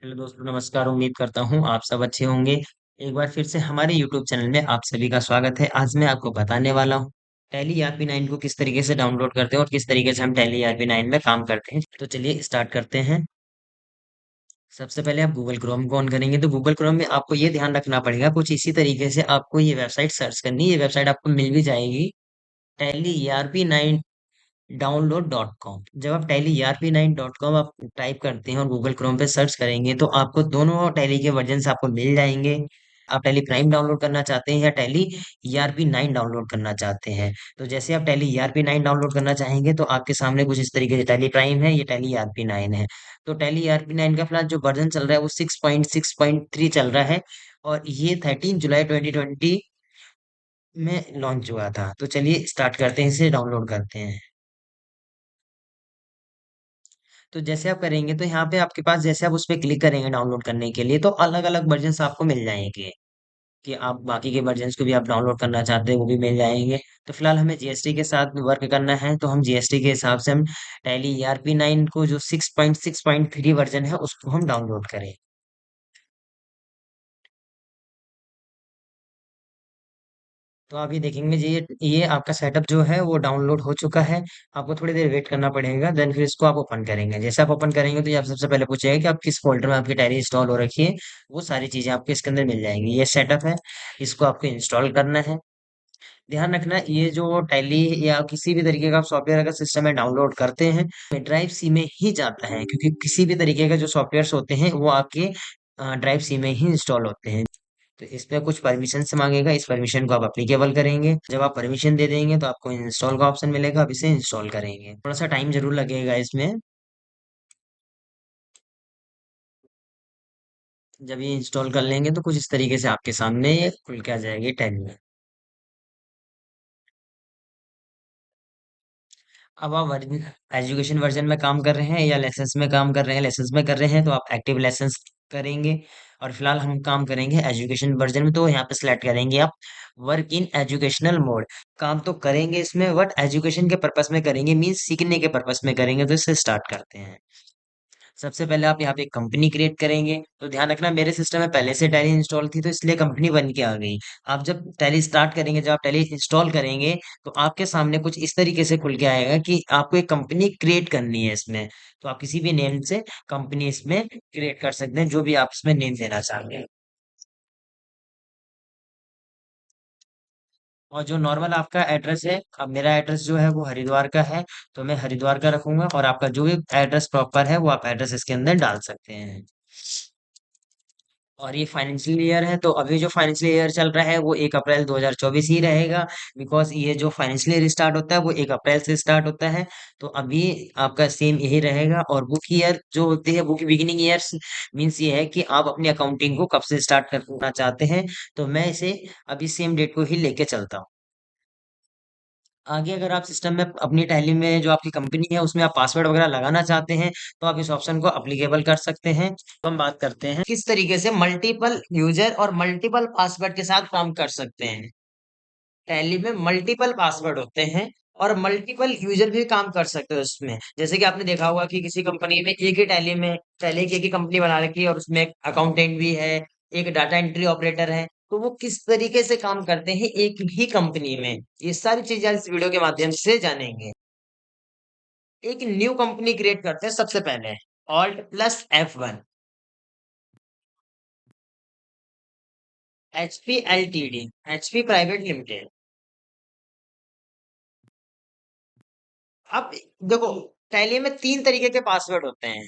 Hello दोस्तों, नमस्कार। उम्मीद करता हूँ आप सब अच्छे होंगे। एक बार फिर से हमारे यूट्यूब चैनल में आप सभी का स्वागत है। आज मैं आपको बताने वाला हूँ टैली ईआरपी 9 को किस तरीके से डाउनलोड करते हैं और किस तरीके से हम टैली ईआरपी 9 में काम करते हैं। तो चलिए स्टार्ट करते हैं। सबसे पहले आप गूगल क्रोम को ऑन करेंगे तो गूगल क्रोम में आपको ये ध्यान रखना पड़ेगा, कुछ इसी तरीके से आपको ये वेबसाइट सर्च करनी है। ये वेबसाइट आपको मिल भी जाएगी, tally-erp9download.com। जब आप tally-erp9.com आप टाइप करते हैं और गूगल क्रोम पे सर्च करेंगे तो आपको दोनों टैली के वर्जन आपको मिल जाएंगे। आप टैली प्राइम डाउनलोड करना चाहते हैं या टैली ERP9 डाउनलोड करना चाहते हैं। तो जैसे आप टैली ERP9 डाउनलोड करना चाहेंगे तो आपके सामने कुछ इस तरीके से टैली प्राइम है, ये टैली ERP9 है। तो टैली ERP9 का फिलहाल जो वर्जन चल रहा है वो 6.6.3 चल रहा है और ये 13 जुलाई 2020 में लॉन्च हुआ था। तो चलिए स्टार्ट करते हैं, इसे डाउनलोड करते हैं। तो जैसे आप करेंगे तो यहाँ पे आपके पास, जैसे आप उस पे क्लिक करेंगे डाउनलोड करने के लिए, तो अलग अलग वर्जन्स आपको मिल जाएंगे कि आप बाकी के वर्जन्स को भी आप डाउनलोड करना चाहते हैं वो भी मिल जाएंगे। तो फिलहाल हमें जीएसटी के साथ वर्क करना है, तो हम जीएसटी के हिसाब से हम टैली ERP9 को जो 6.6.3 वर्जन है उसको हम डाउनलोड करें। तो आप ये देखेंगे जी, ये आपका सेटअप जो है वो डाउनलोड हो चुका है। आपको थोड़ी देर वेट करना पड़ेगा, देन फिर इसको आप ओपन करेंगे। जैसे आप ओपन करेंगे तो ये आप सबसे पहले पूछेगा कि आप किस फोल्डर में आपकी डायरी इंस्टॉल हो रखी है। वो सारी चीजें आपको इसके अंदर मिल जाएंगी। ये सेटअप है, इसको आपको इंस्टॉल करना है। ध्यान रखना, ये जो टैली या किसी भी तरीके का आप सॉफ्टवेयर अगर सिस्टम में डाउनलोड करते हैं ड्राइव सी में ही जाता है, क्योंकि किसी भी तरीके का जो सॉफ्टवेयर होते हैं वो आपके ड्राइव सी में ही इंस्टॉल होते हैं। तो इसमें कुछ परमिशन से मांगेगा, इस परमिशन को आप अप्लीकेबल करेंगे। जब आप परमिशन दे देंगे तो आपको इंस्टॉल का ऑप्शन मिलेगा, आप इसे इंस्टॉल करेंगे। थोड़ा सा टाइम जरूर लगेगा इसमें। जब ये इंस्टॉल कर लेंगे तो कुछ इस तरीके से आपके सामने ये खुल के आ जाएगी टैली। अब आप एजुकेशन वर्जन में काम कर रहे हैं या लेसन्स में काम कर रहे हैं। लेसन्स में कर रहे हैं तो आप एक्टिव लेसन्स करेंगे, और फिलहाल हम काम करेंगे एजुकेशन वर्जन में, तो यहाँ पे सिलेक्ट करेंगे आप वर्क इन एजुकेशनल मोड। काम तो करेंगे इसमें बट एजुकेशन के पर्पस में करेंगे, मीन्स सीखने के पर्पस में करेंगे। तो इससे स्टार्ट करते हैं। सबसे पहले आप यहाँ पे एक कंपनी क्रिएट करेंगे। तो ध्यान रखना, मेरे सिस्टम में पहले से टैली इंस्टॉल थी तो इसलिए कंपनी बन के आ गई। आप जब टैली स्टार्ट करेंगे, जब आप टैली इंस्टॉल करेंगे तो आपके सामने कुछ इस तरीके से खुल के आएगा कि आपको एक कंपनी क्रिएट करनी है इसमें। तो आप किसी भी नेम से कंपनी इसमें क्रिएट कर सकते हैं, जो भी आप इसमें नेम देना चाहते हैं। और जो नॉर्मल आपका एड्रेस है, अब मेरा एड्रेस जो है वो हरिद्वार का है, तो मैं हरिद्वार का रखूंगा। और आपका जो भी एड्रेस प्रॉपर है वो आप एड्रेस इसके अंदर डाल सकते हैं। और ये फाइनेंशियल ईयर है, तो अभी जो फाइनेंशियल ईयर चल रहा है वो 1 अप्रैल 2024 ही रहेगा। बिकॉज ये जो फाइनेंशियल ईयर स्टार्ट होता है वो 1 अप्रैल से स्टार्ट होता है। तो अभी आपका सेम यही रहेगा। और बुक ईयर जो होती है, बुक बिगिनिंग ईयर्स, मीन्स ये है कि आप अपनी अकाउंटिंग को कब से स्टार्ट करना चाहते हैं। तो मैं इसे अभी सेम डेट को ही लेके चलता हूँ। आगे अगर आप सिस्टम में अपनी टैली में जो आपकी कंपनी है उसमें आप पासवर्ड वगैरह लगाना चाहते हैं तो आप इस ऑप्शन को अप्लीकेबल कर सकते हैं। तो हम बात करते हैं किस तरीके से मल्टीपल यूजर और मल्टीपल पासवर्ड के साथ काम कर सकते हैं। टैली में मल्टीपल पासवर्ड होते हैं और मल्टीपल यूजर भी काम कर सकते हैं उसमें। जैसे कि आपने देखा होगा कि किसी कंपनी में एक ही टैली में पहले की एक ही कंपनी बना रखी है और उसमें एक अकाउंटेंट भी है, एक डाटा एंट्री ऑपरेटर है। तो वो किस तरीके से काम करते हैं एक ही कंपनी में, ये सारी चीजें इस वीडियो के माध्यम से जानेंगे। एक न्यू कंपनी क्रिएट करते हैं सबसे पहले, Alt+F1। HP LTD, HP private limited. अब देखो, टैली में तीन तरीके के पासवर्ड होते हैं।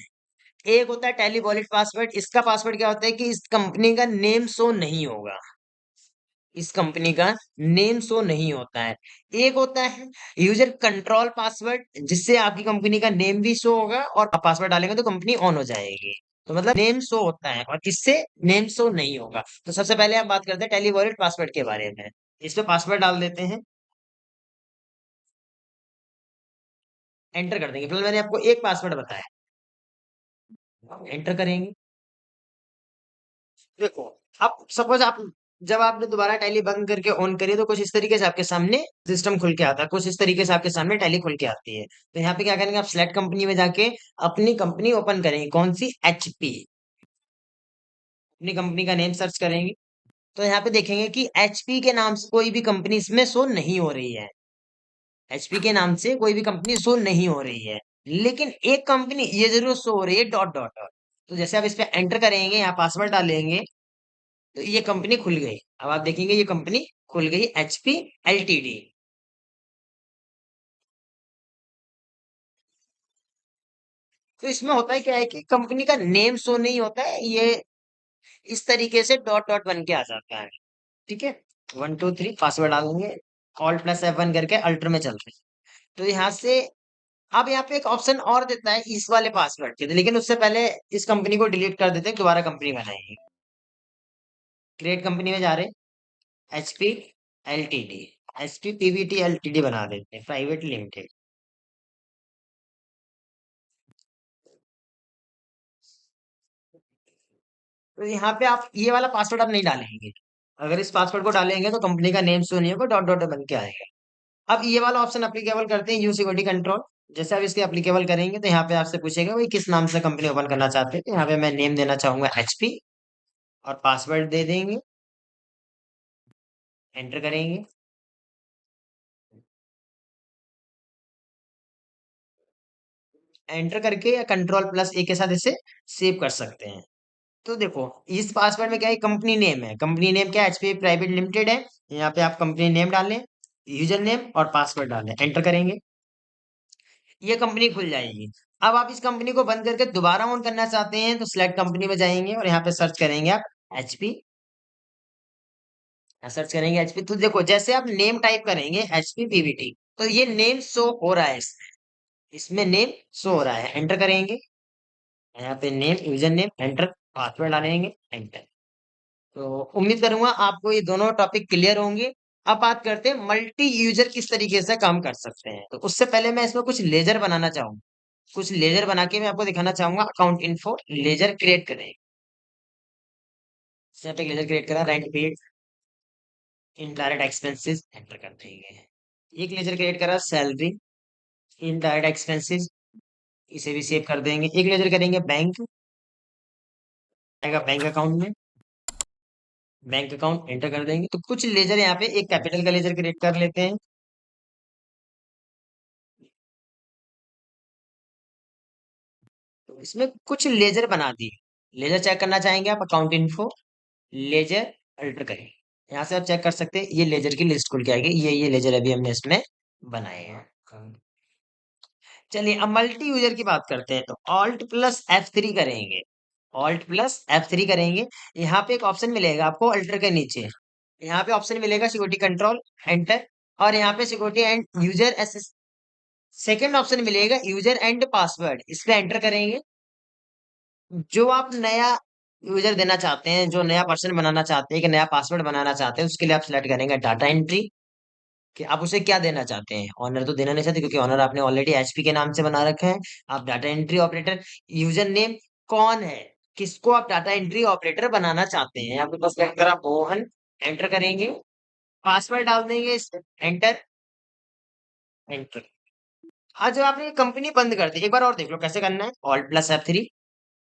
एक होता है टैली वॉलेट पासवर्ड। इसका पासवर्ड क्या होता है कि इस कंपनी का नेम शो नहीं होगा, इस कंपनी का नेम शो नहीं होता है। एक होता है यूजर कंट्रोल पासवर्ड, जिससे आपकी कंपनी का नेम भी शो होगा और आप पासवर्ड डालेंगे तो कंपनी ऑन हो जाएगी। तो मतलब नेम शो होता है और किससे नेम शो नहीं होगा। तो सबसे पहले हम बात करते हैं टेली वॉलेट पासवर्ड के बारे में। इस पे पासवर्ड डाल देते हैं, एंटर कर देंगे। फिलहाल मैंने आपको एक पासवर्ड बताया, एंटर करेंगे। देखो, अब सपोज आप, जब आपने दोबारा टैली बंद करके ऑन करी तो कुछ इस तरीके से आपके सामने सिस्टम खुल के आता है, कुछ इस तरीके से आपके सामने टैली खुल के आती है। तो यहाँ पे क्या करेंगे, आप सिलेक्ट कंपनी में जाके अपनी कंपनी ओपन करेंगे। कौन सी? एचपी। अपनी कंपनी का नेम सर्च करेंगे, तो यहाँ पे देखेंगे कि एचपी के नाम से कोई भी कंपनी इसमें शो नहीं हो रही है। एचपी के नाम से कोई भी कंपनी शो नहीं हो रही है। लेकिन एक कंपनी ये जरूर शो हो रही है, डॉट डॉट डॉट। तो जैसे आप इस पे एंटर करेंगे, यहाँ पासवर्ड डालेंगे, तो ये कंपनी खुल गई। अब आप देखेंगे ये कंपनी खुल गई, एचपी एलटीडी। तो इसमें होता है क्या है कि कंपनी का नेम शो नहीं होता है, ये इस तरीके से डॉट डॉट बन के आ जाता है। ठीक है, 1 2 3 पासवर्ड डालेंगे, Alt+F1 करके अल्टर में चल रहे हैं। तो यहाँ से अब यहाँ पे एक ऑप्शन और देता है इस वाले पासवर्ड के, लेकिन उससे पहले इस कंपनी को डिलीट कर देते हैं, दोबारा कंपनी बनाएंगे। क्रिएट कंपनी में जा रहे हैं, HP LTD, HP Pvt LTD बना देते हैं, प्राइवेट लिमिटेड। तो यहाँ पे आप ये वाला पासवर्ड आप नहीं डालेंगे। अगर इस पासवर्ड को डालेंगे तो कंपनी का नेम शो नहीं होगा, डॉट डॉट बन के आएगा। अब ये वाला ऑप्शन अप्लीकेबल करते हैं, यू सिक्योरिटी कंट्रोल। जैसे आप इसके अप्लीकेबल करेंगे तो यहाँ पे आपसे पूछेगा भाई किस नाम से कंपनी ओपन करना चाहते हैं, तो यहाँ पे मैं नेम देना चाहूंगा एचपी, और पासवर्ड दे देंगे, एंटर करेंगे। एंटर करके या कंट्रोल+A के साथ इसे सेव कर सकते हैं। तो देखो, इस पासवर्ड में क्या है, कंपनी नेम है। कंपनी नेम क्या है, एचपी प्राइवेट लिमिटेड है। यहाँ पे आप कंपनी नेम डालें, यूजर नेम और पासवर्ड डालें, एंटर करेंगे, ये कंपनी खुल जाएगी। अब आप इस कंपनी को बंद करके दोबारा ऑन करना चाहते हैं तो सिलेक्ट कंपनी में जाएंगे और यहाँ पे सर्च करेंगे आप एचपी। सर्च करेंगे एचपी, तो देखो जैसे आप नेम टाइप करेंगे एचपी पीवीटी, तो ये नेम शो हो रहा है इसमें। इसमें नेम शो हो रहा है, एंटर करेंगे। यहाँ पे name, user name, enter, password डालेंगे, एंटर। तो उम्मीद करूंगा आपको ये दोनों टॉपिक क्लियर होंगे। अब बात करते हैं मल्टी यूजर किस तरीके से काम कर सकते हैं। तो उससे पहले मैं इसमें कुछ लेजर बनाना चाहूंगा। कुछ लेजर बना के मैं आपको दिखाना चाहूंगा। अकाउंट इन्फो लेजर क्रिएट करें। यहाँ पे लेजर क्रिएट करा, rent paid, indirect expenses, enter कर देंगे। एक लेजर क्रिएट करा, सैलरी, इनडायरेक्ट एक्सपेंसेस, इसे भी सेव कर देंगे। एक लेजर करेंगे बैंक, आएगा बैंक अकाउंट में, बैंक अकाउंट, एंटर कर देंगे। तो कुछ लेजर यहाँ पे एक कैपिटल का लेजर क्रिएट कर लेते हैं। तो इसमें कुछ लेजर बना दिए। लेजर चेक करना चाहेंगे आप, अकाउंट इन्फो लेजर, अल्टर करें। यहाँ से आप चेक कर सकते हैं, ये लेजर की लिस्ट खुल के आएगी। ये लेजर अभी हमने इसमें बनाए हैं। चलिए अब मल्टी यूजर की बात करते हैं। तो Alt+F3 करेंगे, Alt+F3 करेंगे। यहाँ पे एक ऑप्शन मिलेगा आपको अल्टर के नीचे, यहाँ पे ऑप्शन मिलेगा सिक्योरिटी कंट्रोल, एंटर। और यहाँ पे security and user access, second option मिलेगा यूजर एंड पासवर्ड, इस पे एंटर करेंगे। जो आप नया यूजर देना चाहते हैं, जो नया पर्सन बनाना चाहते हैं, कि नया पासवर्ड बनाना चाहते हैं, उसके लिए आप सिलेक्ट करेंगे डाटा एंट्री, कि आप उसे क्या देना चाहते हैं। ऑनर तो देना नहीं चाहते क्योंकि ऑनर आपने ऑलरेडी एचपी के नाम से बना रखा है। आप data entry operator, user name कौन है, किसको आप डाटा एंट्री ऑपरेटर बनाना चाहते हैं, आपके पास सेलेक्ट करा मोहन, एंटर करेंगे, पासवर्ड डाल देंगे, एंटर, एंटर। आज जब आपने कंपनी बंद कर दी, एक बार और देख लो कैसे करना है। Alt+F3,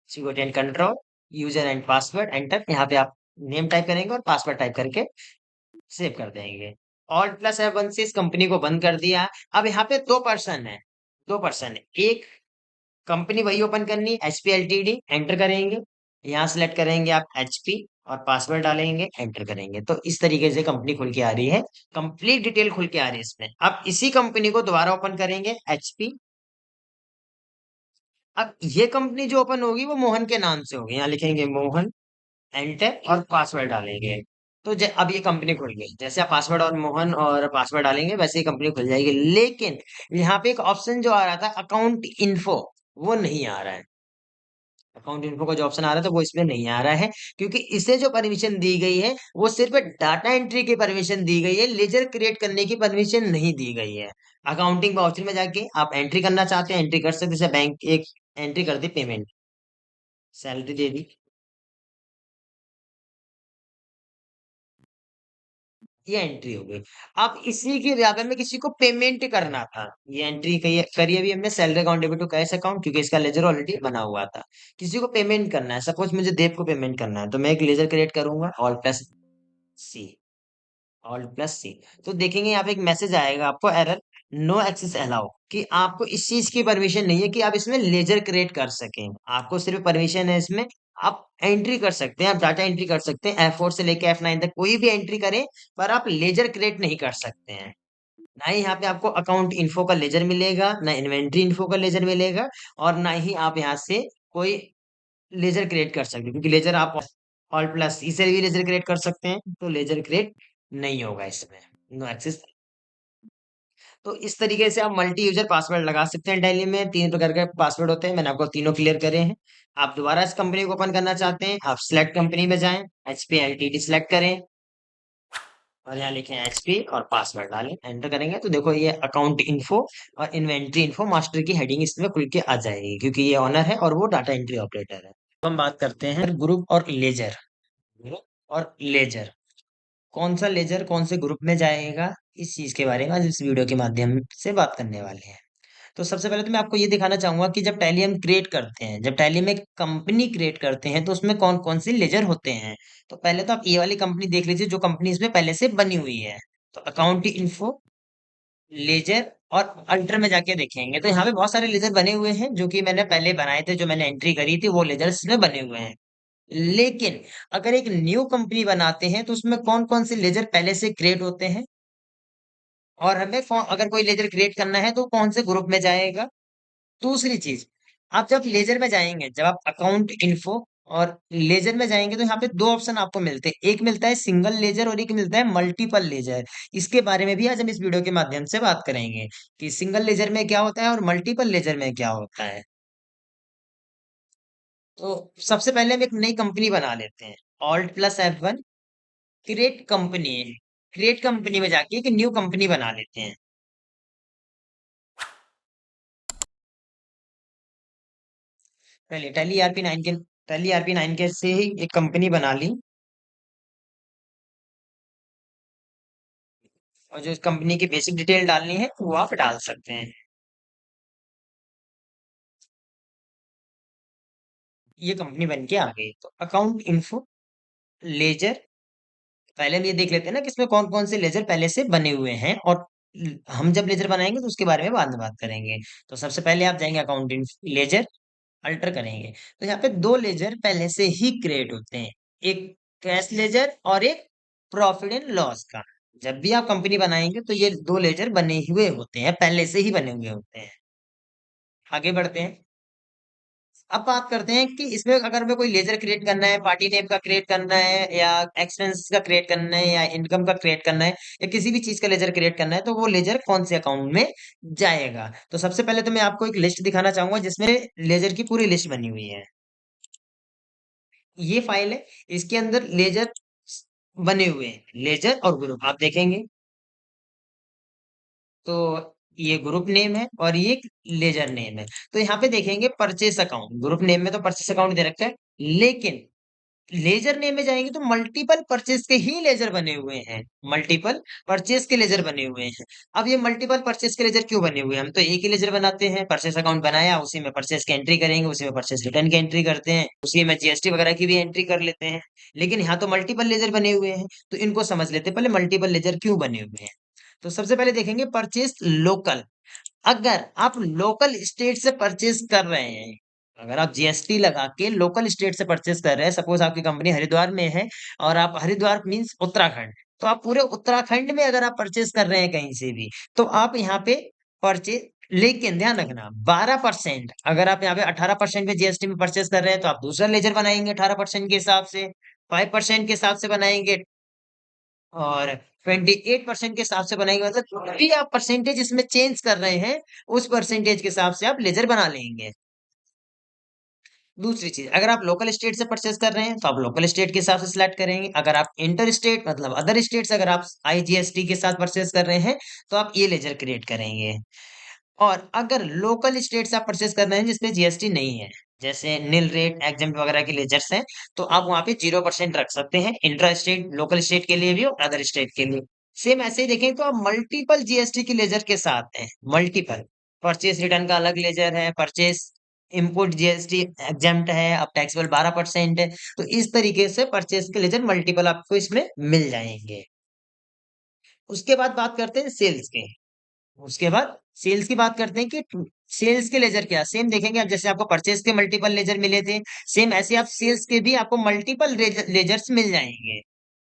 security and control, user and password, enter. यहाँ पे आप नेम टाइप करेंगे और पासवर्ड टाइप करके सेव कर देंगे। Alt+F1 से इस कंपनी को बंद कर दिया। अब यहाँ पे दो पर्सन है, दो पर्सन है। एक कंपनी वही ओपन करनी है, एचपी एलटीडी, एंटर करेंगे। यहाँ सिलेक्ट करेंगे आप एचपी और पासवर्ड डालेंगे, एंटर करेंगे। तो इस तरीके से कंपनी खुल के आ रही है, कंप्लीट डिटेल खुल के आ रही है इसमें। अब इसी कंपनी को दोबारा ओपन करेंगे, एचपी। अब ये कंपनी जो ओपन होगी वो मोहन के नाम से होगी, यहाँ लिखेंगे मोहन, एंटर और पासवर्ड डालेंगे। तो अब ये कंपनी खुल गई। जैसे आप पासवर्ड और मोहन और पासवर्ड डालेंगे वैसे ही कंपनी खुल जाएगी। लेकिन यहाँ पे एक ऑप्शन जो आ रहा था अकाउंट इन्फो, वो नहीं आ रहा है। अकाउंट इन्फो का जो ऑप्शन आ रहा था वो इसमें नहीं आ रहा है, क्योंकि इसे जो परमिशन दी गई है वो सिर्फ डाटा एंट्री की परमिशन दी गई है, लेजर क्रिएट करने की परमिशन नहीं दी गई है। अकाउंटिंग वाउचर में जाके आप एंट्री करना चाहते हैं, एंट्री कर सकते हैं। जैसे बैंक एक एंट्री कर दी, पेमेंट, सैलरी दे दी, ये एंट्री हो गई। अब इसी के अगर में किसी को पेमेंट करना था, ये एंट्री करी अभी हमने salary account debit to cash account, क्योंकि इसका लेजर ऑलरेडी बना हुआ था। किसी को पेमेंट करना है, सपोज मुझे देव को पेमेंट करना है, तो मैं एक लेजर क्रिएट करूंगा, ऑल प्लस सी, ऑल्ट प्लस सी। तो देखेंगे यहाँ पे एक मैसेज आएगा आपको, एरर, नो एक्सेस अलाउ, कि आपको इस चीज की परमिशन नहीं है कि आप इसमें लेजर क्रिएट कर सकें। आपको सिर्फ परमिशन है इसमें, आप एंट्री कर सकते हैं, आप डाटा एंट्री कर सकते हैं, F4 से लेके F9 तक कोई भी एंट्री करें, पर आप लेजर क्रिएट नहीं कर सकते हैं। ना ही यहाँ पे आपको अकाउंट इन्फो का लेजर मिलेगा, ना इन्वेंट्री इन्फो का लेजर मिलेगा, और ना ही आप यहाँ से कोई लेजर क्रिएट कर सकते हैं, क्योंकि लेजर आप ऑल प्लस इसे भी लेजर क्रिएट कर सकते हैं, तो लेजर क्रिएट नहीं होगा इसमें, नो एक्सेस। तो इस तरीके से आप मल्टी यूजर पासवर्ड लगा सकते हैं। टैली में तीन प्रकार के पासवर्ड होते हैं, मैंने आपको तीनों क्लियर करे हैं। आप दोबारा इस कंपनी को ओपन करना चाहते हैं, आप सिलेक्ट कंपनी में जाएं, एचपी एलटीडी सिलेक्ट करें, और यहाँ लिखें एचपी और पासवर्ड डालें, एंटर करेंगे तो देखो ये अकाउंट इन्फो और इन्वेंट्री इन्फो मास्टर की हेडिंग इसमें खुल के आ जाएगी, क्योंकि ये ऑनर है और वो डाटा एंट्री ऑपरेटर है। अब हम बात करते हैं ग्रुप और लेजर। ग्रुप और लेजर, कौन सा लेजर कौन से ग्रुप में जाएगा, इस चीज के बारे में आज इस वीडियो के माध्यम से बात करने वाले हैं। तो सबसे पहले तो मैं आपको ये दिखाना चाहूंगा कि जब टैली हम क्रिएट करते हैं, जब टैली में कंपनी क्रिएट करते हैं, तो उसमें कौन कौन से लेजर होते हैं। तो पहले तो आप ये वाली कंपनी देख लीजिए जो कंपनी इसमें पहले से बनी हुई है। तो अकाउंट इन्फो, लेजर और अल्टर में जाके देखेंगे तो यहाँ पे बहुत सारे लेजर बने हुए हैं, जो कि मैंने पहले बनाए थे, जो मैंने एंट्री करी थी वो लेजर इसमें बने हुए हैं। लेकिन अगर एक न्यू कंपनी बनाते हैं तो उसमें कौन कौन से लेजर पहले से क्रिएट होते हैं, और हमें अगर कोई लेजर क्रिएट करना है तो कौन से ग्रुप में जाएगा। दूसरी चीज, आप जब लेजर में जाएंगे, जब आप अकाउंट इन्फो और लेजर में जाएंगे तो यहाँ पे दो ऑप्शन आपको मिलते हैं, एक मिलता है सिंगल लेजर और एक मिलता है मल्टीपल लेजर। इसके बारे में भी आज हम इस वीडियो के माध्यम से बात करेंगे कि सिंगल लेजर में क्या होता है और मल्टीपल लेजर में क्या होता है। तो सबसे पहले हम एक नई कंपनी बना लेते हैं, alt plus F1, create company. Create company में जाके एक न्यू कंपनी बना लेते हैं। पहले टैली RP9 के से ही एक कंपनी बना ली, और जो इस कंपनी की बेसिक डिटेल डालनी है वो आप डाल सकते हैं। ये कंपनी बन के आ गई। तो अकाउंट इन्फो, लेजर, पहले हम ये देख लेते हैं ना कि इसमें कौन कौन से लेजर पहले से बने हुए हैं, और हम जब लेजर बनाएंगे तो उसके बारे में बाद में बात करेंगे। तो सबसे पहले आप जाएंगे अकाउंट लेजर, अल्टर करेंगे, तो यहाँ पे दो लेजर पहले से ही क्रिएट होते हैं, एक कैश लेजर और एक प्रॉफिट एंड लॉस का। जब भी आप कंपनी बनाएंगे तो ये दो लेजर बने हुए होते हैं, पहले से ही बने हुए होते हैं। आगे बढ़ते हैं। अब बात करते हैं कि इसमें अगर हमें कोई लेजर क्रिएट करना है, पार्टी नेम का क्रिएट करना है, या एक्सपेंस का क्रिएट करना है, या इनकम का क्रिएट करना है, या किसी भी चीज का लेजर क्रिएट करना है, तो वो लेजर कौन से अकाउंट में जाएगा। तो सबसे पहले तो मैं आपको एक लिस्ट दिखाना चाहूंगा जिसमें लेजर की पूरी लिस्ट बनी हुई है। ये फाइल है, इसके अंदर लेजर बने हुए हैं, लेजर और ग्रुप आप देखेंगे तो ये ग्रुप नेम है और ये लेजर नेम है। तो यहाँ पे देखेंगे परचेस अकाउंट, ग्रुप नेम में तो परचेस अकाउंट दे रखा है, लेकिन लेजर नेम में जाएंगे तो मल्टीपल परचेस के ही लेजर बने हुए हैं, मल्टीपल परचेस के लेजर बने हुए हैं। अब ये मल्टीपल परचेस के लेजर क्यों बने हुए हैं, हम तो एक ही लेजर बनाते हैं, परचेस अकाउंट बनाया, उसी में परचेस की एंट्री करेंगे, उसी में परचेस रिटर्न की एंट्री करते हैं, उसी में जीएसटी वगैरह की भी एंट्री कर लेते हैं। लेकिन यहाँ तो मल्टीपल लेजर बने हुए हैं, तो इनको समझ लेते हैं पहले मल्टीपल लेजर क्यों बने हुए हैं। तो सबसे पहले देखेंगे परचेस लोकल। अगर आप लोकल स्टेट से परचेस कर रहे हैं, अगर आप जीएसटी लगा के लोकल स्टेट से परचेस कर रहे हैं, सपोज आपकी कंपनी हरिद्वार में है, और आप हरिद्वार मीन्स उत्तराखंड, तो आप पूरे उत्तराखंड में अगर आप परचेस कर रहे हैं कहीं से भी, तो आप यहाँ पे परचेस, लेकिन ध्यान रखना 12%, अगर आप यहाँ पे 18% पे जीएसटी में परचेस कर रहे हैं तो आप दूसरा लेजर बनाएंगे 18% के हिसाब से, 5% के हिसाब से बनाएंगे, और 28% के हिसाब से बनाएंगे, मतलब जो भी आप परसेंटेज इसमें चेंज कर रहे हैं उस परसेंटेज के हिसाब से आप लेजर बना लेंगे। दूसरी चीज, अगर आप लोकल स्टेट से परचेस कर रहे हैं तो आप लोकल स्टेट के हिसाब से सिलेक्ट करेंगे, अगर आप इंटर स्टेट मतलब अदर स्टेट से अगर आप आईजीएसटी के साथ परचेस कर रहे हैं तो आप ये लेजर क्रिएट करेंगे। और अगर लोकल स्टेट से आप परचेस कर रहे हैं जिसमें जीएसटी नहीं है, जैसे नील रेट एग्जाम वगैरह के लेजर्स हैं, तो आप वहां पे 0% रख सकते हैं, इंट्रा स्टेट लोकल स्टेट के लिए भी और अदर स्टेट के लिए। सेम ऐसे ही देखें तो आप मल्टीपल जीएसटी के लेजर के साथ हैं, मल्टीपल। परचेज रिटर्न का अलग लेजर है, परचेज इनपुट जीएसटी एग्जाम्प्ट है, अब टैक्सेबल 12% है। तो इस तरीके से परचेज के लेजर मल्टीपल आपको इसमें मिल जाएंगे। उसके बाद बात करते हैं सेल्स के। उसके बाद सेल्स की बात करते हैं कि सेल्स के लेजर क्या सेम देखेंगे। अब जैसे आपको परचेज के मल्टीपल लेजर मिले थे, सेम ऐसे आप सेल्स के भी आपको मल्टीपल लेजर्स मिल जाएंगे।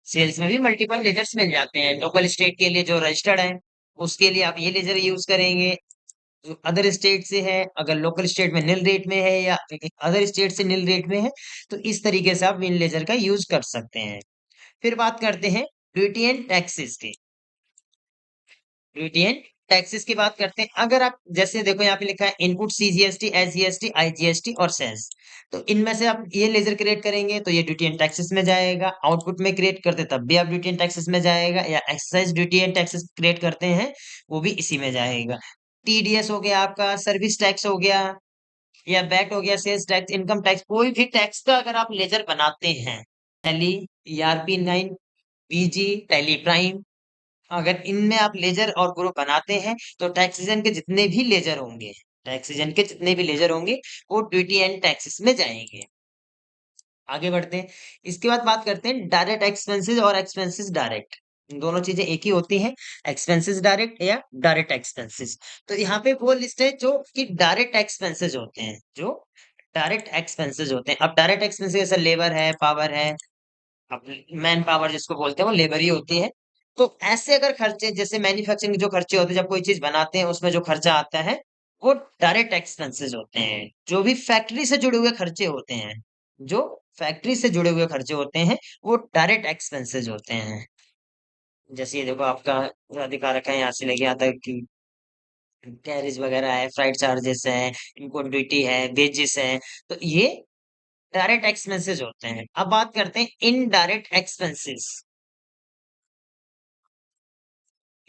सेल्स में भी मल्टीपल लेजर्स मिल जाते हैं। लोकल स्टेट के लिए जो रजिस्टर्ड है उसके लिए आप ये लेजर यूज करेंगे। जो अदर स्टेट से है, अगर लोकल स्टेट में निल रेट में है या अदर स्टेट से निल रेट में है, तो इस तरीके से आप इन लेजर का यूज कर सकते हैं। फिर बात करते हैं ड्यूटी एंड टैक्सेस की। ड्यूटी एंड टैक्सेस की बात करते हैं। अगर आप जैसे देखो यहाँ पे लिखा है इनपुट सीजीएसटी, एसजीएसटी, आईजीएसटी और सेस। तो इनमें से आप ये लेजर क्रिएट करेंगे तो ये ड्यूटी एंड टैक्सेस में जाएगा। आउटपुट में क्रिएट करते तब भी आप ड्यूटी एंड टैक्सेस में जाएगा, या excise duty and taxes create करते हैं वो भी इसी में जाएगा। टीडीएस हो गया आपका, सर्विस टैक्स हो गया, या बैट हो गया, सेल्स टैक्स, इनकम टैक्स, कोई भी टैक्स का अगर आप लेजर बनाते हैं, tally, ERP 9, PG, tally prime, अगर इनमें आप लेजर और ग्रुप बनाते हैं तो टैक्सेशन के जितने भी लेजर होंगे, टैक्सेशन के जितने भी लेजर होंगे वो ड्यूटी एंड टैक्सेस में जाएंगे। आगे बढ़ते हैं। इसके बाद बात करते हैं डायरेक्ट एक्सपेंसेस और एक्सपेंसेस डायरेक्ट। दोनों चीजें एक ही होती हैं, एक्सपेंसेस डायरेक्ट या डायरेक्ट एक्सपेंसेस। तो यहाँ पे वो लिस्ट है जो कि डायरेक्ट एक्सपेंसेस होते हैं, जो डायरेक्ट एक्सपेंसेस होते हैं। अब डायरेक्ट एक्सपेंसेस जैसे लेबर है, पावर है, मैन पावर जिसको बोलते हैं वो लेबर ही होती है। तो ऐसे अगर खर्चे जैसे मैन्युफैक्चरिंग जो खर्चे होते हैं, जब कोई चीज बनाते हैं उसमें जो खर्चा आता है वो डायरेक्ट एक्सपेंसेस होते हैं। जो भी फैक्ट्री से जुड़े हुए खर्चे होते हैं, जो फैक्ट्री से जुड़े हुए खर्चे होते हैं वो डायरेक्ट एक्सपेंसेस होते हैं। जैसे ये देखो आपका पूरा दिखा रखा है, यहाँ से लेके आता है कि कैरेज वगैरह है, फ्लाइट चार्जेस है, इनको ड्यूटी है, वेजेस है। तो ये डायरेक्ट एक्सपेंसेस होते हैं। अब बात करते हैं इनडायरेक्ट एक्सपेंसेस।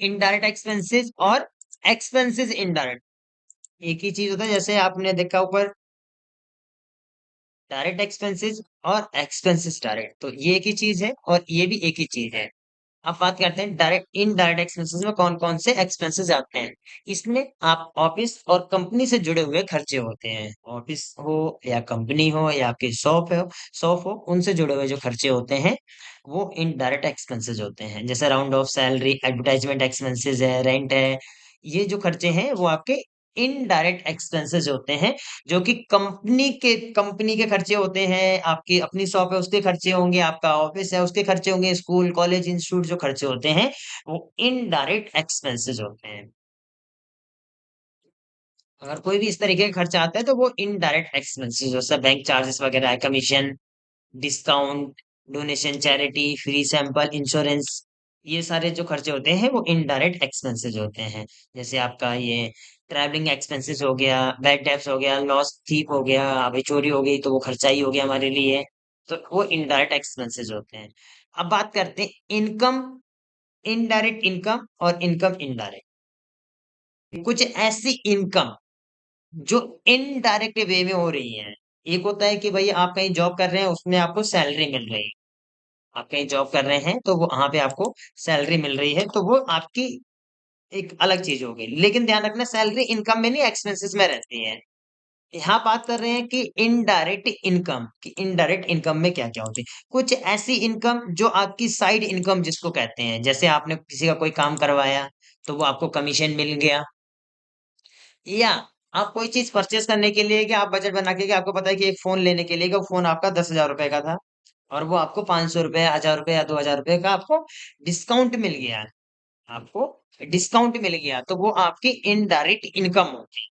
इनडायरेक्ट एक्सपेंसेस और एक्सपेंसेस इनडायरेक्ट एक ही चीज होता है। जैसे आपने देखा ऊपर डायरेक्ट एक्सपेंसेस और एक्सपेंसेस डायरेक्ट, तो ये एक ही चीज है और ये भी एक ही चीज है। अब बात करते हैं डायरेक्ट इनडायरेक्ट एक्सपेंसेस में कौन कौन से एक्सपेंसेस आते हैं। इसमें आप ऑफिस और कंपनी से जुड़े हुए खर्चे होते हैं, ऑफिस हो या कंपनी हो या आपकी शॉप हो उनसे जुड़े हुए जो खर्चे होते हैं वो इनडायरेक्ट एक्सपेंसेस होते हैं। जैसे round of salary, advertisement expenses है, रेंट है, ये जो खर्चे हैं वो आपके इनडायरेक्ट एक्सपेंसेस होते हैं। जो कि कंपनी के खर्चे होते हैं, आपकी अपनी शॉप है उसके खर्चे होंगे, आपका ऑफिस है उसके खर्चे होंगे, स्कूल कॉलेज इंस्टीट्यूट जो खर्चे होते हैं वो इनडायरेक्ट एक्सपेंसेस होते हैं। अगर कोई भी इस तरीके का खर्चा आता है तो वो इनडायरेक्ट एक्सपेंसेस, जैसे बैंक चार्जेस वगैरह है, commission, discount, donation, charity, free sample, insurance, ये सारे जो खर्चे होते हैं वो इनडायरेक्ट एक्सपेंसेस होते हैं। जैसे आपका ये ट्रैवलिंग एक्सपेंसेस हो गया, बैड डेब्ट्स हो गया, लॉस थीप हो गया, अभी चोरी हो गई तो वो खर्चा ही हो गया हमारे लिए। तो वो इनडायरेक्ट एक्सपेंसेस होते हैं। अब बात करते हैं इनकम, इनडायरेक्ट इनकम और इनकम इनडायरेक्ट। कुछ ऐसी इनकम जो इनडायरेक्ट वे में हो रही है। एक होता है कि भाई आप कहीं जॉब कर रहे हैं उसमें आपको सैलरी मिल रही है, आप कहीं जॉब कर रहे हैं तो वो वहां पे आपको सैलरी मिल रही है, तो वो आपकी एक अलग चीज हो गई। लेकिन ध्यान रखना सैलरी इनकम में नहीं, एक्सपेंसेस में रहती है। यहाँ बात कर रहे हैं कि इनडायरेक्ट इनकम, कि इनडायरेक्ट इनकम में क्या क्या होती है। कुछ ऐसी इनकम जो आपकी साइड इनकम जिसको कहते हैं, जैसे आपने किसी का कोई काम करवाया तो वो आपको कमीशन मिल गया, या आप कोई चीज परचेस करने के लिए कि आप बजट बना के कि आपको पता है कि एक फोन लेने के लिए कि वो फोन आपका 10,000 रुपए का था और वो आपको 500 रुपए, 1,000 रुपए या 2,000 रुपए का आपको डिस्काउंट मिल गया, आपको डिस्काउंट मिल गया, तो वो आपकी इनडायरेक्ट इनकम होती है।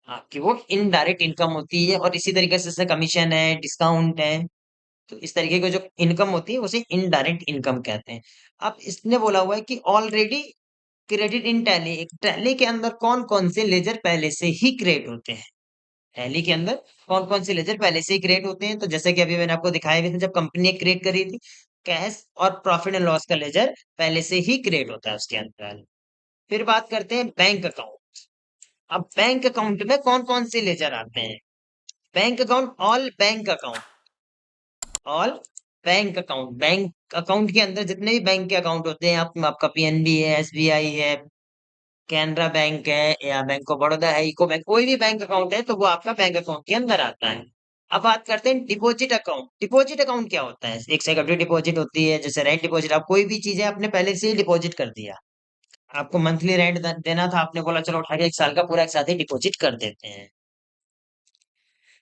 आपकी वो इनडायरेक्ट इनकम होती है। और इसी तरीके से जैसे कमीशन है, डिस्काउंट है, तो इस तरीके की जो इनकम होती है उसे इनडायरेक्ट इनकम कहते हैं। अब इसने बोला हुआ है कि already credit in tally, tally के अंदर कौन कौन से लेजर पहले से ही क्रिएट होते हैं। टैली के अंदर कौन कौन से लेजर पहले से ही क्रिएट होते हैं, तो जैसे कि अभी मैंने आपको दिखाया भी था, जब कंपनी ने क्रिएट करी थी, कैश और प्रॉफिट एंड लॉस का लेजर पहले से ही क्रिएट होता है उसके अंदर। फिर बात करते हैं बैंक अकाउंट। अब बैंक अकाउंट में कौन कौन से लेजर आते हैं? Bank account, all bank account, all bank account. Bank account के अंदर जितने भी बैंक के अकाउंट होते हैं, आपका पीएनबी है, एसबीआई है, कैनरा बैंक है, या बैंक ऑफ बड़ौदा है, इको बैंक, कोई भी बैंक अकाउंट है तो वो आपका बैंक अकाउंट के अंदर आता है। अब बात करते हैं डिपॉजिट अकाउंट। डिपॉजिट अकाउंट क्या होता है? एक सिक्योरिटी डिपॉजिट होती है, जैसे रेंट डिपॉजिट। आप कोई भी चीजें आपने पहले से ही डिपॉजिट कर दिया, आपको मंथली रेंट देना था, आपने बोला चलो उठा के एक साल का पूरा एक साथ ही डिपॉजिट कर देते हैं।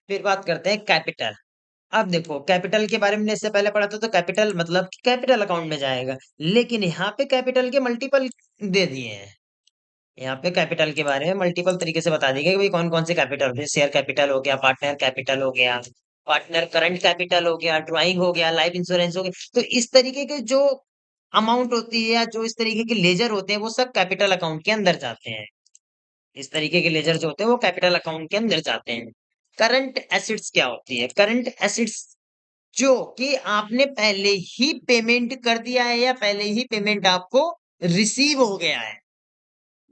फिर बात करते हैं कैपिटल। अब देखो, कैपिटल के बारे में इससे पहले पढ़ा था, तो कैपिटल मतलब कैपिटल अकाउंट में जाएगा, लेकिन यहाँ पे कैपिटल के मल्टीपल दे दिए हैं। यहाँ पे कैपिटल के बारे में मल्टीपल तरीके से बता दिए कि भाई कौन कौन से कैपिटल होते हैं। शेयर कैपिटल हो गया, पार्टनर कैपिटल हो गया, पार्टनर करंट कैपिटल हो गया, ड्राइंग हो गया, लाइफ इंश्योरेंस हो गया। तो इस तरीके के जो अमाउंट होती है या जो इस तरीके के लेजर होते हैं, वो सब कैपिटल अकाउंट के अंदर जाते हैं। इस तरीके के लेजर जो होते हैं वो कैपिटल अकाउंट के अंदर जाते हैं। करंट एसिड्स क्या होती है? करंट एसिड्स जो कि आपने पहले ही पेमेंट कर दिया है या पहले ही पेमेंट आपको रिसीव हो गया है।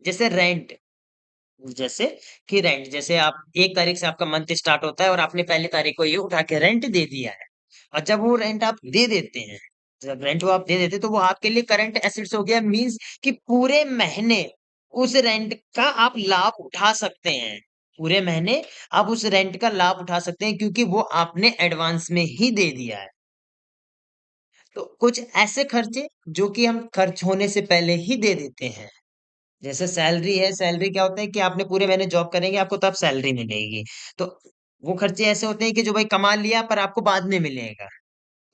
जैसे रेंट, जैसे रेंट, जैसे आप 1 तारीख से आपका मंथ स्टार्ट होता है और आपने पहली तारीख को ये उठा के रेंट दे दिया है, और जब वो रेंट आप दे देते हैं, जब रेंट वो आप दे देते हैं, तो वो आपके लिए करंट एसेट्स हो गया। मींस कि पूरे महीने उस रेंट का आप लाभ उठा सकते हैं। पूरे महीने आप उस रेंट का लाभ उठा सकते हैं, क्योंकि वो आपने एडवांस में ही दे दिया है। तो कुछ ऐसे खर्चे जो कि हम खर्च होने से पहले ही दे देते हैं, जैसे सैलरी है। सैलरी क्या होता है कि आपने पूरे महीने जॉब करेंगे, आपको तब सैलरी मिलेगी। तो वो खर्चे ऐसे होते हैं कि जो भाई कमा लिया पर आपको बाद में मिलेगा।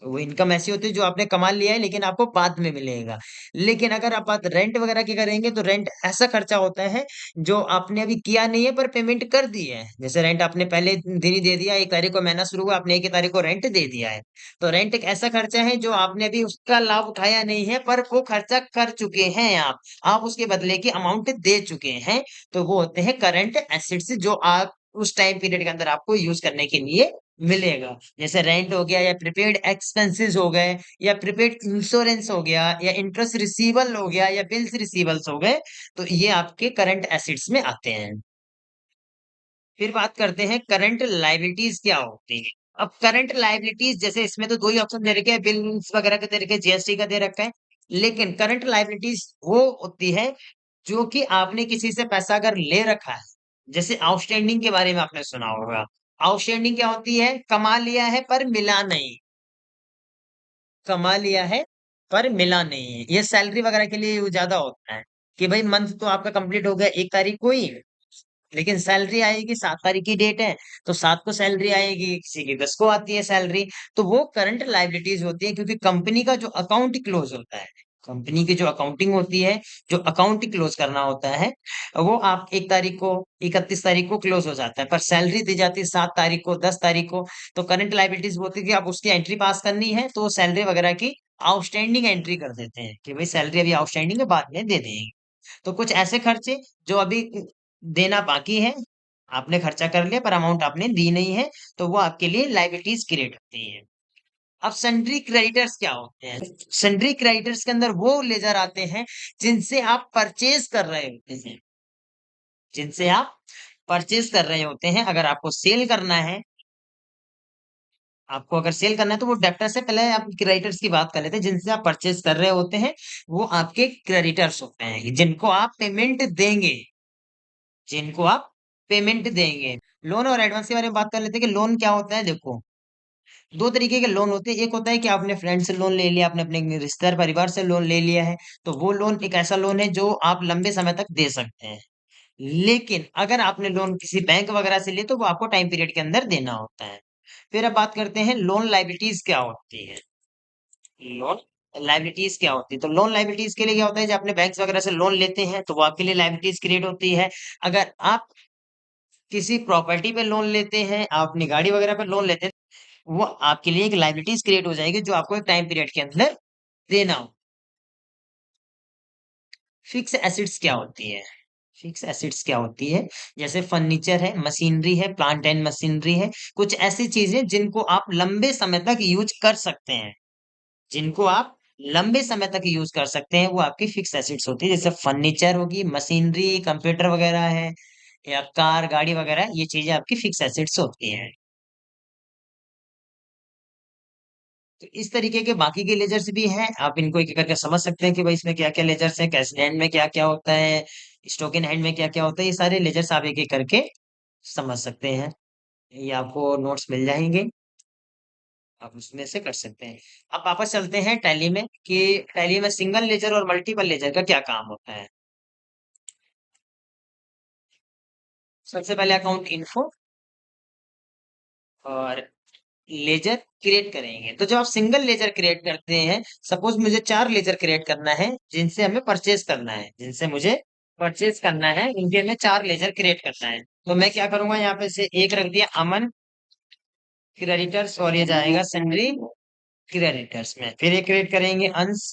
वो इनकम ऐसी होती है जो आपने कमा लिया है लेकिन आपको बाद में मिलेगा। लेकिन अगर आप बात रेंट वगैरह की करेंगे, तो रेंट ऐसा खर्चा होता है जो आपने अभी किया नहीं है पर पेमेंट कर दी है। जैसे रेंट आपने पहले दिन ही दे दिया, 1 तारीख को महीना शुरू हुआ, आपने 1 तारीख को रेंट दे दिया है। तो रेंट एक ऐसा खर्चा है जो आपने अभी उसका लाभ उठाया नहीं है, पर वो खर्चा कर चुके हैं आप उसके बदले की अमाउंट दे चुके हैं। तो वो होते हैं करंट एसेट्स, जो आप उस टाइम पीरियड के अंदर आपको यूज करने के लिए मिलेगा। जैसे रेंट हो गया, या प्रीपेड एक्सपेंसेस हो गए, या प्रीपेड इंश्योरेंस हो गया, या इंटरेस्ट रिसीवल हो गया, या बिल्स रिसीवल्स हो गए। तो ये आपके करंट एसेट्स में आते हैं। फिर बात करते हैं करंट लायबिलिटीज क्या होती है। अब करंट लायबिलिटीज, जैसे इसमें तो दो ही ऑप्शन दे रखे हैं, बिल्स वगैरह के दे रखे हैं, जीएसटी का दे रखा है। लेकिन करंट लायबिलिटीज वो होती है जो कि आपने किसी से पैसा अगर ले रखा है, जैसे आउटस्टैंडिंग के बारे में आपने सुना होगा। आउटस्टैंडिंग क्या होती है? कमा लिया है पर मिला नहीं, कमा लिया है पर मिला नहीं है। ये सैलरी वगैरह के लिए ज्यादा होता है कि भाई मंथ तो आपका कंप्लीट हो गया 1 तारीख को ही, लेकिन सैलरी आएगी 7 तारीख की डेट है, तो 7 को सैलरी आएगी, किसी की 10 को आती है सैलरी। तो वो करंट लायबिलिटीज होती है, क्योंकि कंपनी का जो अकाउंट क्लोज होता है, कंपनी की जो अकाउंटिंग होती है, जो अकाउंट क्लोज करना होता है, वो आप 1 तारीख को, 31 तारीख को क्लोज हो जाता है, पर सैलरी दी जाती है 7 तारीख को, 10 तारीख को। तो करंट लायबिलिटीज होती है कि आप उसकी एंट्री पास करनी है, तो सैलरी वगैरह की आउटस्टैंडिंग एंट्री कर देते हैं कि भाई सैलरी अभी आउटस्टैंडिंग है, बाद में दे देंगे। तो कुछ ऐसे खर्चे जो अभी देना बाकी है, आपने खर्चा कर लिया पर अमाउंट आपने दी नहीं है, तो वो आपके लिए लायबिलिटीज क्रिएट होती है। अब सन्ड्री क्रेडिटर्स क्या होते हैं? सन्ड्री क्रेडिटर्स के अंदर वो लेजर आते हैं जिनसे आप परचेज कर रहे होते हैं, जिनसे आप परचेज कर रहे होते हैं। अगर आपको सेल करना है, आपको अगर सेल करना है, तो वो डेप्टर से पहले आप क्रेडिटर्स की बात कर लेते हैं। जिनसे आप परचेज कर रहे होते हैं, वो आपके क्रेडिटर्स होते हैं, जिनको आप पेमेंट देंगे, जिनको आप पेमेंट देंगे। लोन और एडवांस के बारे में बात कर लेते हैं कि लोन क्या होता है। देखो, दो तरीके के लोन होते हैं। एक होता है कि आपने फ्रेंड से लोन ले लिया, आपने अपने रिश्तेदार परिवार से लोन ले लिया है, तो वो लोन एक ऐसा लोन है जो आप लंबे समय तक दे सकते हैं। लेकिन अगर आपने लोन किसी बैंक वगैरह से लिए, तो वो आपको टाइम पीरियड के अंदर देना होता है। फिर अब बात करते हैं लोन लायबिलिटीज क्या होती है। लोन लायबिलिटीज क्या होती है? तो लोन लायबिलिटीज के लिए क्या होता है, जब अपने बैंक वगैरह से लोन लेते हैं, तो वो आपके लिए लायबिलिटीज क्रिएट होती है। अगर आप किसी प्रॉपर्टी पे लोन लेते हैं, आप अपनी गाड़ी वगैरह पे लोन लेते हैं, वो आपके लिए एक लायबिलिटीज क्रिएट हो जाएगी, जो आपको एक टाइम पीरियड के अंदर देना हो। फिक्स एसेट्स क्या होती है? फिक्स एसेट्स क्या होती है? जैसे फर्नीचर है, मशीनरी है, प्लांट एंड मशीनरी है, कुछ ऐसी चीजें जिनको आप लंबे समय तक यूज कर सकते हैं, जिनको आप लंबे समय तक यूज कर सकते हैं, वो आपकी फिक्स एसेट्स होती है। जैसे फर्नीचर होगी, मशीनरी, कंप्यूटर वगैरह है, या कार गाड़ी वगैरह, ये चीजें आपकी फिक्स एसेट्स होती हैं। तो इस तरीके के बाकी के लेजर्स भी हैं, आप इनको एक एक करके समझ सकते हैं कि भाई इसमें क्या क्या लेजर्स हैं, कैश हैंड में क्या क्या होता है, स्टॉक इन हैंड में क्या क्या होता है, ये सारे लेजर्स आप एक एक करके समझ सकते हैं। ये आपको नोट्स मिल जाएंगे, आप उसमें से कर सकते हैं। अब वापस चलते हैं टैली में, कि टैली में सिंगल लेजर और मल्टीपल लेजर का क्या काम होता है। सबसे पहले अकाउंट इन्फो और लेजर क्रिएट करेंगे। तो जब आप सिंगल लेजर क्रिएट करते हैं, सपोज मुझे 4 लेजर क्रिएट करना है जिनसे हमें परचेज करना है, जिनसे मुझे परचेज करना है, इनके हमें 4 लेजर क्रिएट करना है। तो मैं क्या करूंगा, यहाँ पे से एक रख दिया अमन क्रेडिटर्स, और ये जाएगा सन्ड्री क्रेडिटर्स में। फिर ये क्रिएट करेंगे अंश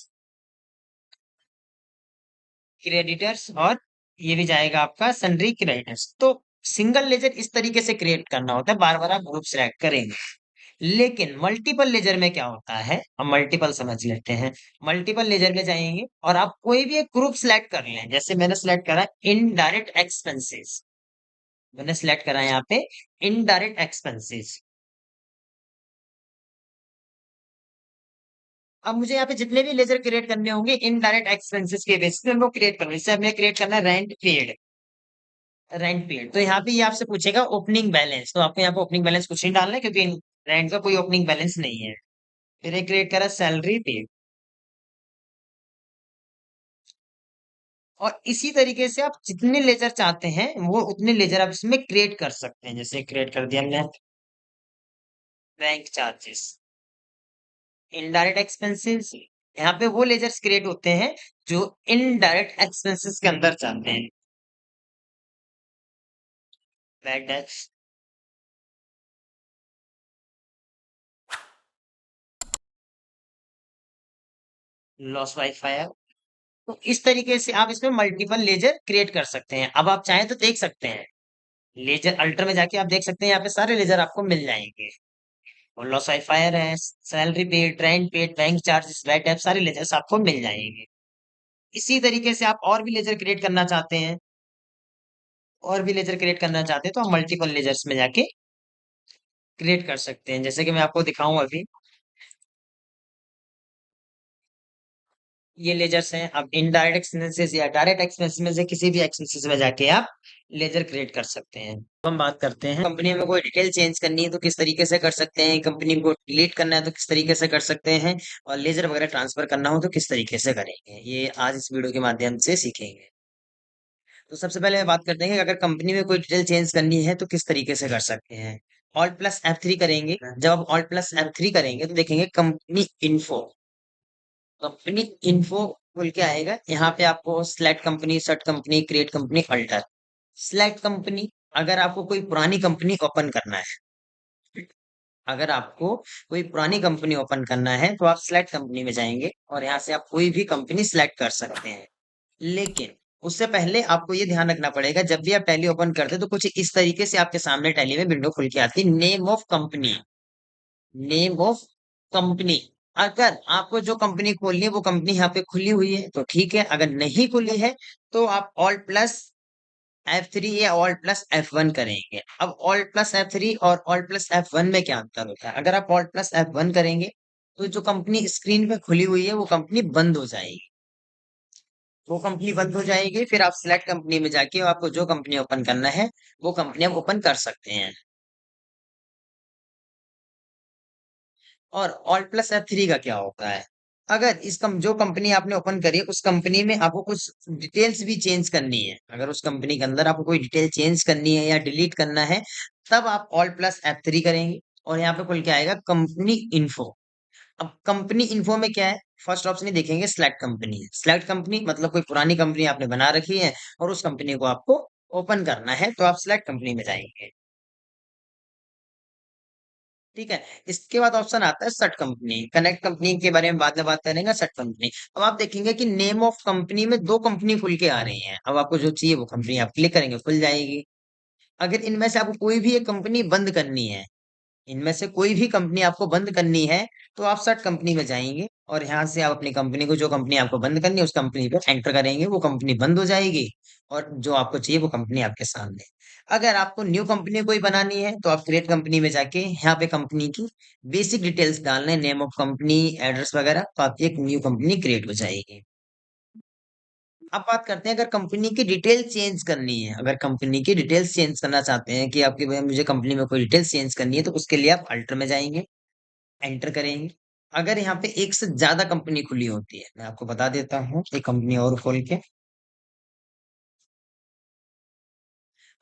क्रेडिटर्स, और ये भी जाएगा आपका सन्ड्री क्रेडिटर्स। तो सिंगल लेजर इस तरीके से क्रिएट करना होता है, बार बार आप ग्रुप सेलेक्ट करेंगे। लेकिन मल्टीपल लेजर में क्या होता है, हम मल्टीपल समझ लेते हैं। मल्टीपल लेजर में जाएंगे और आप कोई भी एक ग्रुप सिलेक्ट कर लें, जैसे मैंने सिलेक्ट करा इनडायरेक्ट एक्सपेंसेस, मैंने सिलेक्ट करा यहाँ पे इनडायरेक्ट एक्सपेंसेस। अब मुझे यहाँ पे जितने भी लेजर क्रिएट करने होंगे इनडायरेक्ट एक्सपेंसेस के बेसिस पे हमको क्रिएट करना है। जैसे हमने क्रिएट करना है रेंट पेड, रेंट पेड, तो यहाँ पे ये आपसे पूछेगा ओपनिंग बैलेंस, तो आपको यहाँ पे ओपनिंग बैलेंस कुछ नहीं डालना है क्योंकि रेंट का कोई ओपनिंग बैलेंस नहीं है। फिर एक क्रिएट करा सैलरी पेड, और इसी तरीके से आप जितने लेजर चाहते हैं वो उतने लेजर आप इसमें क्रिएट कर सकते हैं। जैसे क्रिएट कर दिया हमने बैंक चार्जेस, इनडायरेक्ट एक्सपेंसेस, यहाँ पे वो लेजर्स क्रिएट होते हैं जो इनडायरेक्ट एक्सपेंसेस के अंदर जाते हैं। Bad debts, loss wifi. तो इस तरीके से आप इसमें मल्टीपल लेजर क्रिएट कर सकते हैं। अब आप चाहें तो देख सकते हैं, लेजर अल्टर में जाके आप देख सकते हैं, यहाँ पे सारे लेजर आपको मिल जाएंगे। और लॉस वाईफायर है, salary paid, rent paid, bank charges, VAT ऐप, सारे लेजर्स आपको मिल जाएंगे। इसी तरीके से आप और भी लेजर क्रिएट करना चाहते हैं, और भी लेजर क्रिएट करना चाहते हैं, तो आप मल्टीपल लेजर्स में जाके क्रिएट कर सकते हैं। जैसे कि मैं आपको दिखाऊं अभी, ये लेजर्स हैं। अब इनडायरेक्ट एक्सपेंसेस या डायरेक्ट एक्सपेंसेस में से किसी भी एक्सपेंसेस में जाके आप लेजर क्रिएट कर सकते हैं। तो हम बात करते हैं कंपनी में कोई डिटेल चेंज करनी है तो किस तरीके से कर सकते हैं, कंपनी को डिलीट करना है तो किस तरीके से कर सकते हैं, और लेजर वगैरह ट्रांसफर करना हो तो किस तरीके से करेंगे, ये आज इस वीडियो के माध्यम से सीखेंगे। तो सबसे पहले बात करते हैं कि अगर कंपनी में कोई डिटेल चेंज करनी है तो किस तरीके से कर सकते हैं। ऑल्ट प्लस F3 करेंगे। जब आप ऑल्ट प्लस F3 करेंगे तो देखेंगे कंपनी इन्फो, कंपनी इन्फो खुल के आएगा। यहाँ पे आपको select company, set company, create company, alter. Select company, अगर आपको कोई पुरानी कंपनी ओपन करना है, अगर आपको कोई पुरानी कंपनी ओपन करना है तो आप सिलेक्ट कंपनी में जाएंगे और यहाँ से आप कोई भी कंपनी सिलेक्ट कर सकते हैं। लेकिन उससे पहले आपको ये ध्यान रखना पड़ेगा, जब भी आप टैली ओपन करते हैं तो कुछ इस तरीके से आपके सामने टैली में विंडो खुल के आती है, name of company, name of company. अगर आपको जो कंपनी खोलनी है वो कंपनी यहाँ पे खुली हुई है तो ठीक है, अगर नहीं खुली है तो आप ऑल्ट प्लस F3 या ऑल्ट प्लस F1 करेंगे। अब ऑल्ट प्लस F3 और ऑल्ट प्लस F1 में क्या अंतर होता है, अगर आप ऑल्ट प्लस F1 करेंगे तो जो कंपनी स्क्रीन पे खुली हुई है वो कंपनी बंद हो जाएगी, वो कंपनी बंद हो जाएगी। फिर आप सिलेक्ट कंपनी में जाके आपको जो कंपनी ओपन करना है वो कंपनी आप ओपन कर सकते हैं। और ऑल्ट प्लस F3 का क्या होता है, अगर जो कंपनी आपने ओपन करी है उस कंपनी में आपको कुछ डिटेल्स भी चेंज करनी है, अगर उस कंपनी के अंदर आपको कोई डिटेल चेंज करनी है या डिलीट करना है, तब आप ऑल्ट प्लस F3 करेंगे और यहाँ पे खुल के आएगा कंपनी इन्फो। अब कंपनी इन्फो में क्या है, फर्स्ट ऑप्शन ही देखेंगे सिलेक्ट कंपनी। सिलेक्ट कंपनी मतलब कोई पुरानी कंपनी आपने बना रखी है और उस कंपनी को आपको ओपन करना है, तो आप सिलेक्ट कंपनी में जाएंगे। ठीक है, इसके बाद ऑप्शन आता है सेट कंपनी। कनेक्ट कंपनी के बारे में बाद में बात करेंगे। सेट कंपनी, अब आप देखेंगे कि नेम ऑफ कंपनी में दो कंपनी खुल के आ रही हैं। अब आपको जो चाहिए वो कंपनी आप क्लिक करेंगे खुल जाएगी। अगर इनमें से आपको कोई भी एक कंपनी बंद करनी है इनमें से कोई भी कंपनी आपको बंद करनी है तो आप सर्च कंपनी में जाएंगे और यहाँ से आप अपनी कंपनी को, जो कंपनी आपको बंद करनी है उस कंपनी पे एंटर करेंगे, वो कंपनी बंद हो जाएगी और जो आपको चाहिए वो कंपनी आपके सामने। अगर आपको न्यू कंपनी कोई बनानी है तो आप क्रिएट कंपनी में जाके यहाँ पे कंपनी की बेसिक डिटेल्स डालना है, नेम ऑफ कंपनी, एड्रेस वगैरह, तो आपकी एक न्यू कंपनी क्रिएट हो जाएगी। अब बात करते हैं, अगर कंपनी की डिटेल चेंज करनी है, अगर कंपनी की डिटेल्स चेंज करना चाहते हैं कि आपकी भाई मुझे कंपनी में कोई डिटेल्स चेंज करनी है, तो उसके लिए आप अल्टर में जाएंगे, एंटर करेंगे। अगर यहाँ पे एक से ज्यादा कंपनी खुली होती है, मैं आपको बता देता हूँ एक कंपनी और खोल के।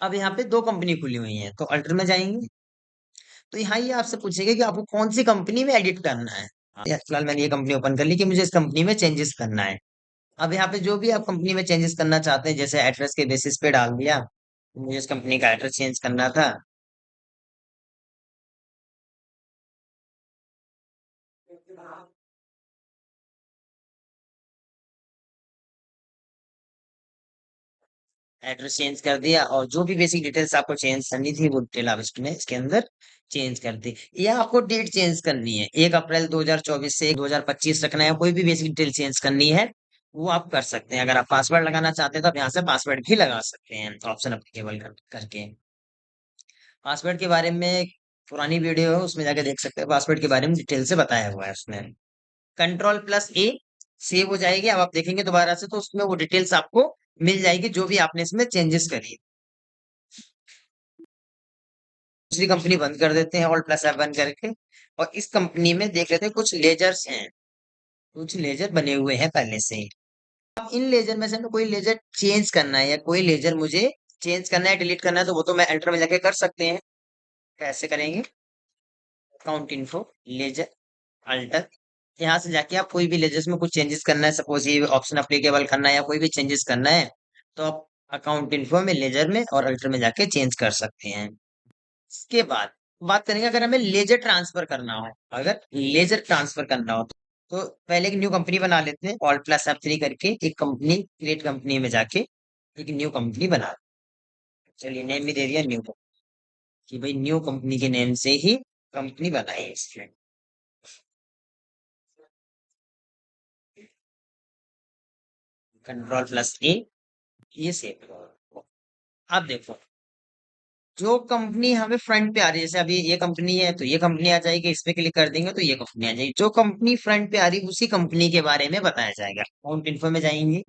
अब यहाँ पे दो कंपनी खुली हुई है तो अल्टर में जाएंगे, तो यहाँ ये आपसे पूछेगा कि आपको कौन सी कंपनी में एडिट करना है। फिलहाल मैंने ये कंपनी ओपन कर ली कि मुझे इस कंपनी में चेंजेस करना है। अब यहाँ पे जो भी आप कंपनी में चेंजेस करना चाहते हैं, जैसे एड्रेस के बेसिस पे डाल दिया, मुझे इस कंपनी का एड्रेस चेंज करना था। एड्रेस चेंज कर दिया और जो भी बेसिक डिटेल्स आपको चेंज करनी थी वो डिटेल आप इसमें इसके अंदर चेंज कर दी। या आपको डेट चेंज करनी है, 1 अप्रैल 2024 से 2025 रखना है, कोई भी बेसिक डिटेल चेंज करनी है, वो आप कर सकते हैं। अगर आप पासवर्ड लगाना चाहते हैं तो आप यहाँ से पासवर्ड भी लगा सकते हैं, ऑप्शन अप्लीकेबल करके। पासवर्ड के बारे में एक पुरानी वीडियो है, उसमें जाके देख सकते हैं, पासवर्ड के बारे में डिटेल से बताया हुआ है उसमें। कंट्रोल+A सेव हो जाएगी। अब आप देखेंगे दोबारा से तो उसमें वो डिटेल्स आपको मिल जाएगी जो भी आपने इसमें चेंजेस करी। दूसरी कंपनी बंद कर देते हैं, Alt+F बंद करके, और इस कंपनी में देख लेते हैं कुछ लेजर्स हैं, कुछ लेजर बने हुए हैं पहले से ही। अब इन लेजर में से हमें कोई लेजर चेंज करना है या कोई लेजर मुझे चेंज करना है, डिलीट करना है, तो वो तो मैं एंटर में जाके कर सकते हैं। कैसे करेंगे? अकाउंट इन्फो, लेजर, अल्टर, यहाँ से जाके आप कोई भी लेजर्स में कुछ चेंजेस करना है, सपोज ये ऑप्शन अप्लीकेबल करना है या कोई भी चेंजेस करना है, तो आप अकाउंट इन्फो में, लेजर में और अल्टर में जाके चेंज कर सकते हैं। इसके बाद बात करेंगे, अगर हमें लेजर ट्रांसफर करना हो, अगर लेजर ट्रांसफर करना हो तो पहले एक न्यू कंपनी बना लेते हैं, Alt+F3 करके एक कंपनी, क्रिएट कंपनी में जाके एक न्यू कंपनी बना। चलिए नेम भी दे दिया न्यू, कि भाई न्यू कंपनी के नेम से ही कंपनी बनाई है इसमें। Ctrl+A, ये सेव करो। अब देखो, जो कंपनी हमें फ्रंट पे आ रही है, जैसे अभी ये कंपनी है तो ये कंपनी आ जाएगी, इस पे क्लिक कर देंगे तो ये कंपनी आ जाएगी। जो कंपनी फ्रंट पे आ रही है उसी कंपनी के बारे में बताया जाएगा। अकाउंट इन्फो में जाएंगे,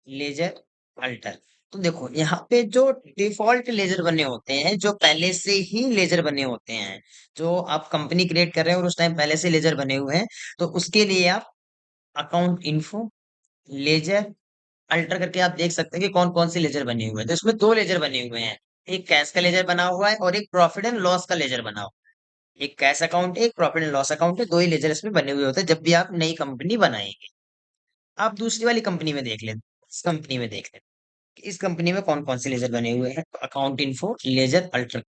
लेजर, अल्टर। तो देखो यहाँ पे जो डिफॉल्ट लेजर बने होते हैं, जो पहले से ही लेजर बने होते हैं, जो आप कंपनी क्रिएट कर रहे हैं और उस टाइम पहले से लेजर बने हुए हैं, तो उसके लिए आप अकाउंट इन्फो, लेजर, अल्टर करके आप देख सकते हैं कि कौन कौन से लेजर बने हुए हैं। तो इसमें दो लेजर बने हुए हैं, एक कैश का लेजर बना हुआ है और एक प्रॉफिट एंड लॉस का लेजर बना हुआ है। एक कैश अकाउंट है, एक प्रॉफिट एंड लॉस अकाउंट है, दो ही लेजर इसमें बने हुए होते हैं जब भी आप नई कंपनी बनाएंगे। आप दूसरी वाली कंपनी में देख लें, इस कंपनी में देख लें कि इस कंपनी में कौन कौन से लेजर बने हुए हैं। अकाउंट इन्फो, लेजर, अल्टर,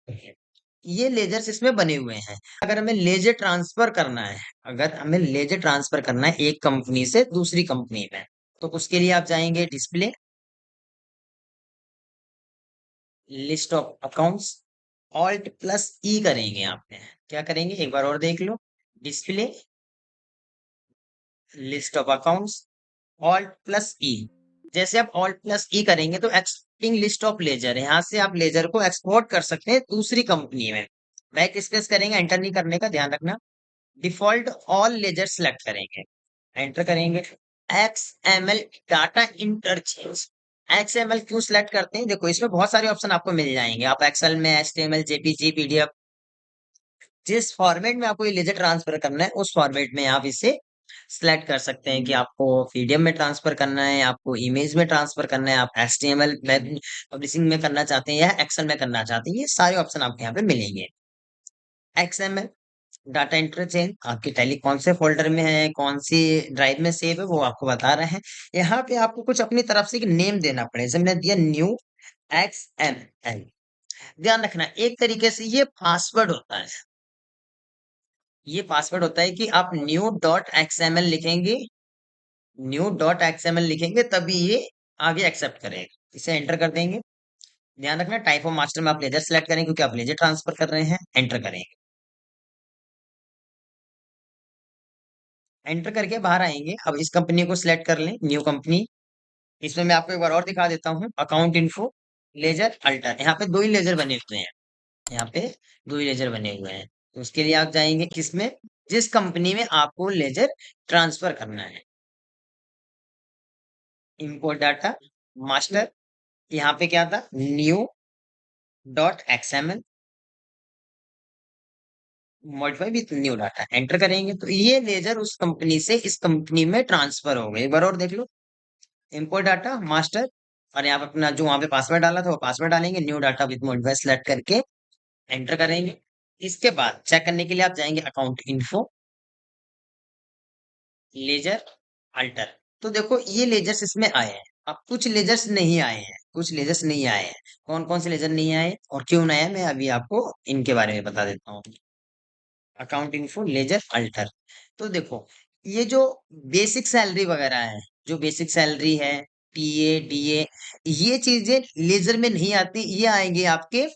ये लेजर्स इसमें बने हुए हैं। अगर हमें लेजर ट्रांसफर करना है, अगर हमें लेजर ट्रांसफर करना है एक कंपनी से दूसरी कंपनी में, तो उसके लिए आप जाएंगे display, list of accounts, Alt+E करेंगे। आपने क्या करेंगे एक बार और देख लो, display, list of accounts, Alt+E। जैसे आप Alt+E करेंगे तो एक्सपोर्टिंग लिस्ट ऑफ लेजर, यहाँ से आप लेजर को एक्सपोर्ट कर सकते हैं दूसरी कंपनी में। बैक स्पेस करेंगे, एंटर नहीं करने का ध्यान रखना। डिफॉल्ट ऑल लेजर सेलेक्ट करेंगे, एंटर करेंगे। XML डाटा इंटरचेंज, XML क्यों सिलेक्ट करते हैं? देखो इसमें बहुत सारे ऑप्शन आपको मिल जाएंगे, आप एक्सेल में HTML, JPG, PDF, जिस फॉर्मेट में आपको ये लेजर ट्रांसफर करना है उस फॉर्मेट में आप इसे सिलेक्ट कर सकते हैं कि आपको पीडीएफ में ट्रांसफर करना है, आपको इमेज में ट्रांसफर करना है, आप HTML में पब्लिशिंग में करना चाहते हैं या एक्सेल में करना चाहते हैं, ये सारे ऑप्शन आपको यहाँ पे मिलेंगे। XML डाटा इंटरचेंज, आपकी टैली कौन से फोल्डर में है, कौन सी ड्राइव में सेव है, वो आपको बता रहे हैं। यहाँ पे आपको कुछ अपनी तरफ से एक नेम देना पड़े, जैसे मैंने दिया न्यू XML। ध्यान रखना एक तरीके से ये पासवर्ड होता है, ये पासवर्ड होता है कि आप new.xml लिखेंगे, new.xml लिखेंगे तभी ये आगे एक्सेप्ट करेगा। इसे एंटर कर देंगे। ध्यान रखना टाइप ऑफ मास्टर में आप लेजर सेलेक्ट करें क्योंकि आप लेजर ट्रांसफर कर रहे हैं, एंटर करेंगे। एंटर करके बाहर आएंगे। अब इस कंपनी को सिलेक्ट कर लें, न्यू कंपनी। इसमें मैं आपको एक बार और दिखा देता हूँ, अकाउंट इन्फो, लेजर अल्टर। यहाँ पे दो ही लेजर बने हुए हैं, यहाँ पे दो ही लेजर बने हुए हैं। तो उसके लिए आप जाएंगे किसमें, जिस कंपनी में आपको लेजर ट्रांसफर करना है। इंपोर्ट डाटा, मास्टर, यहाँ पे क्या था, new dot XML, modify with new data, enter करेंगे तो ये लेजर उस कंपनी से इस कंपनी में ट्रांसफर हो गए। एक बार और देख लो, इंपोर्ट डाटा, मास्टर, और यहाँ पे अपना जो वहां पे पासवर्ड डाला था वो पासवर्ड डालेंगे, new data with modify select करके एंटर करेंगे। इसके बाद चेक करने के लिए आप जाएंगे अकाउंट इन्फो, लेजर अल्टर। तो देखो ये लेजर्स इसमें आए हैं। अब कुछ लेजर्स नहीं आए हैं, कुछ लेजर्स नहीं आए हैं। कौन कौन से लेजर नहीं आए और क्यों नहीं आए, मैं अभी आपको इनके बारे में बता देता हूँ। Account info, ledger alter. तो देखो ये जो बेसिक सैलरी वगैरह है, जो बेसिक सैलरी है, टीए डीए, ये चीजें लेजर में नहीं आती, ये आएंगे आपके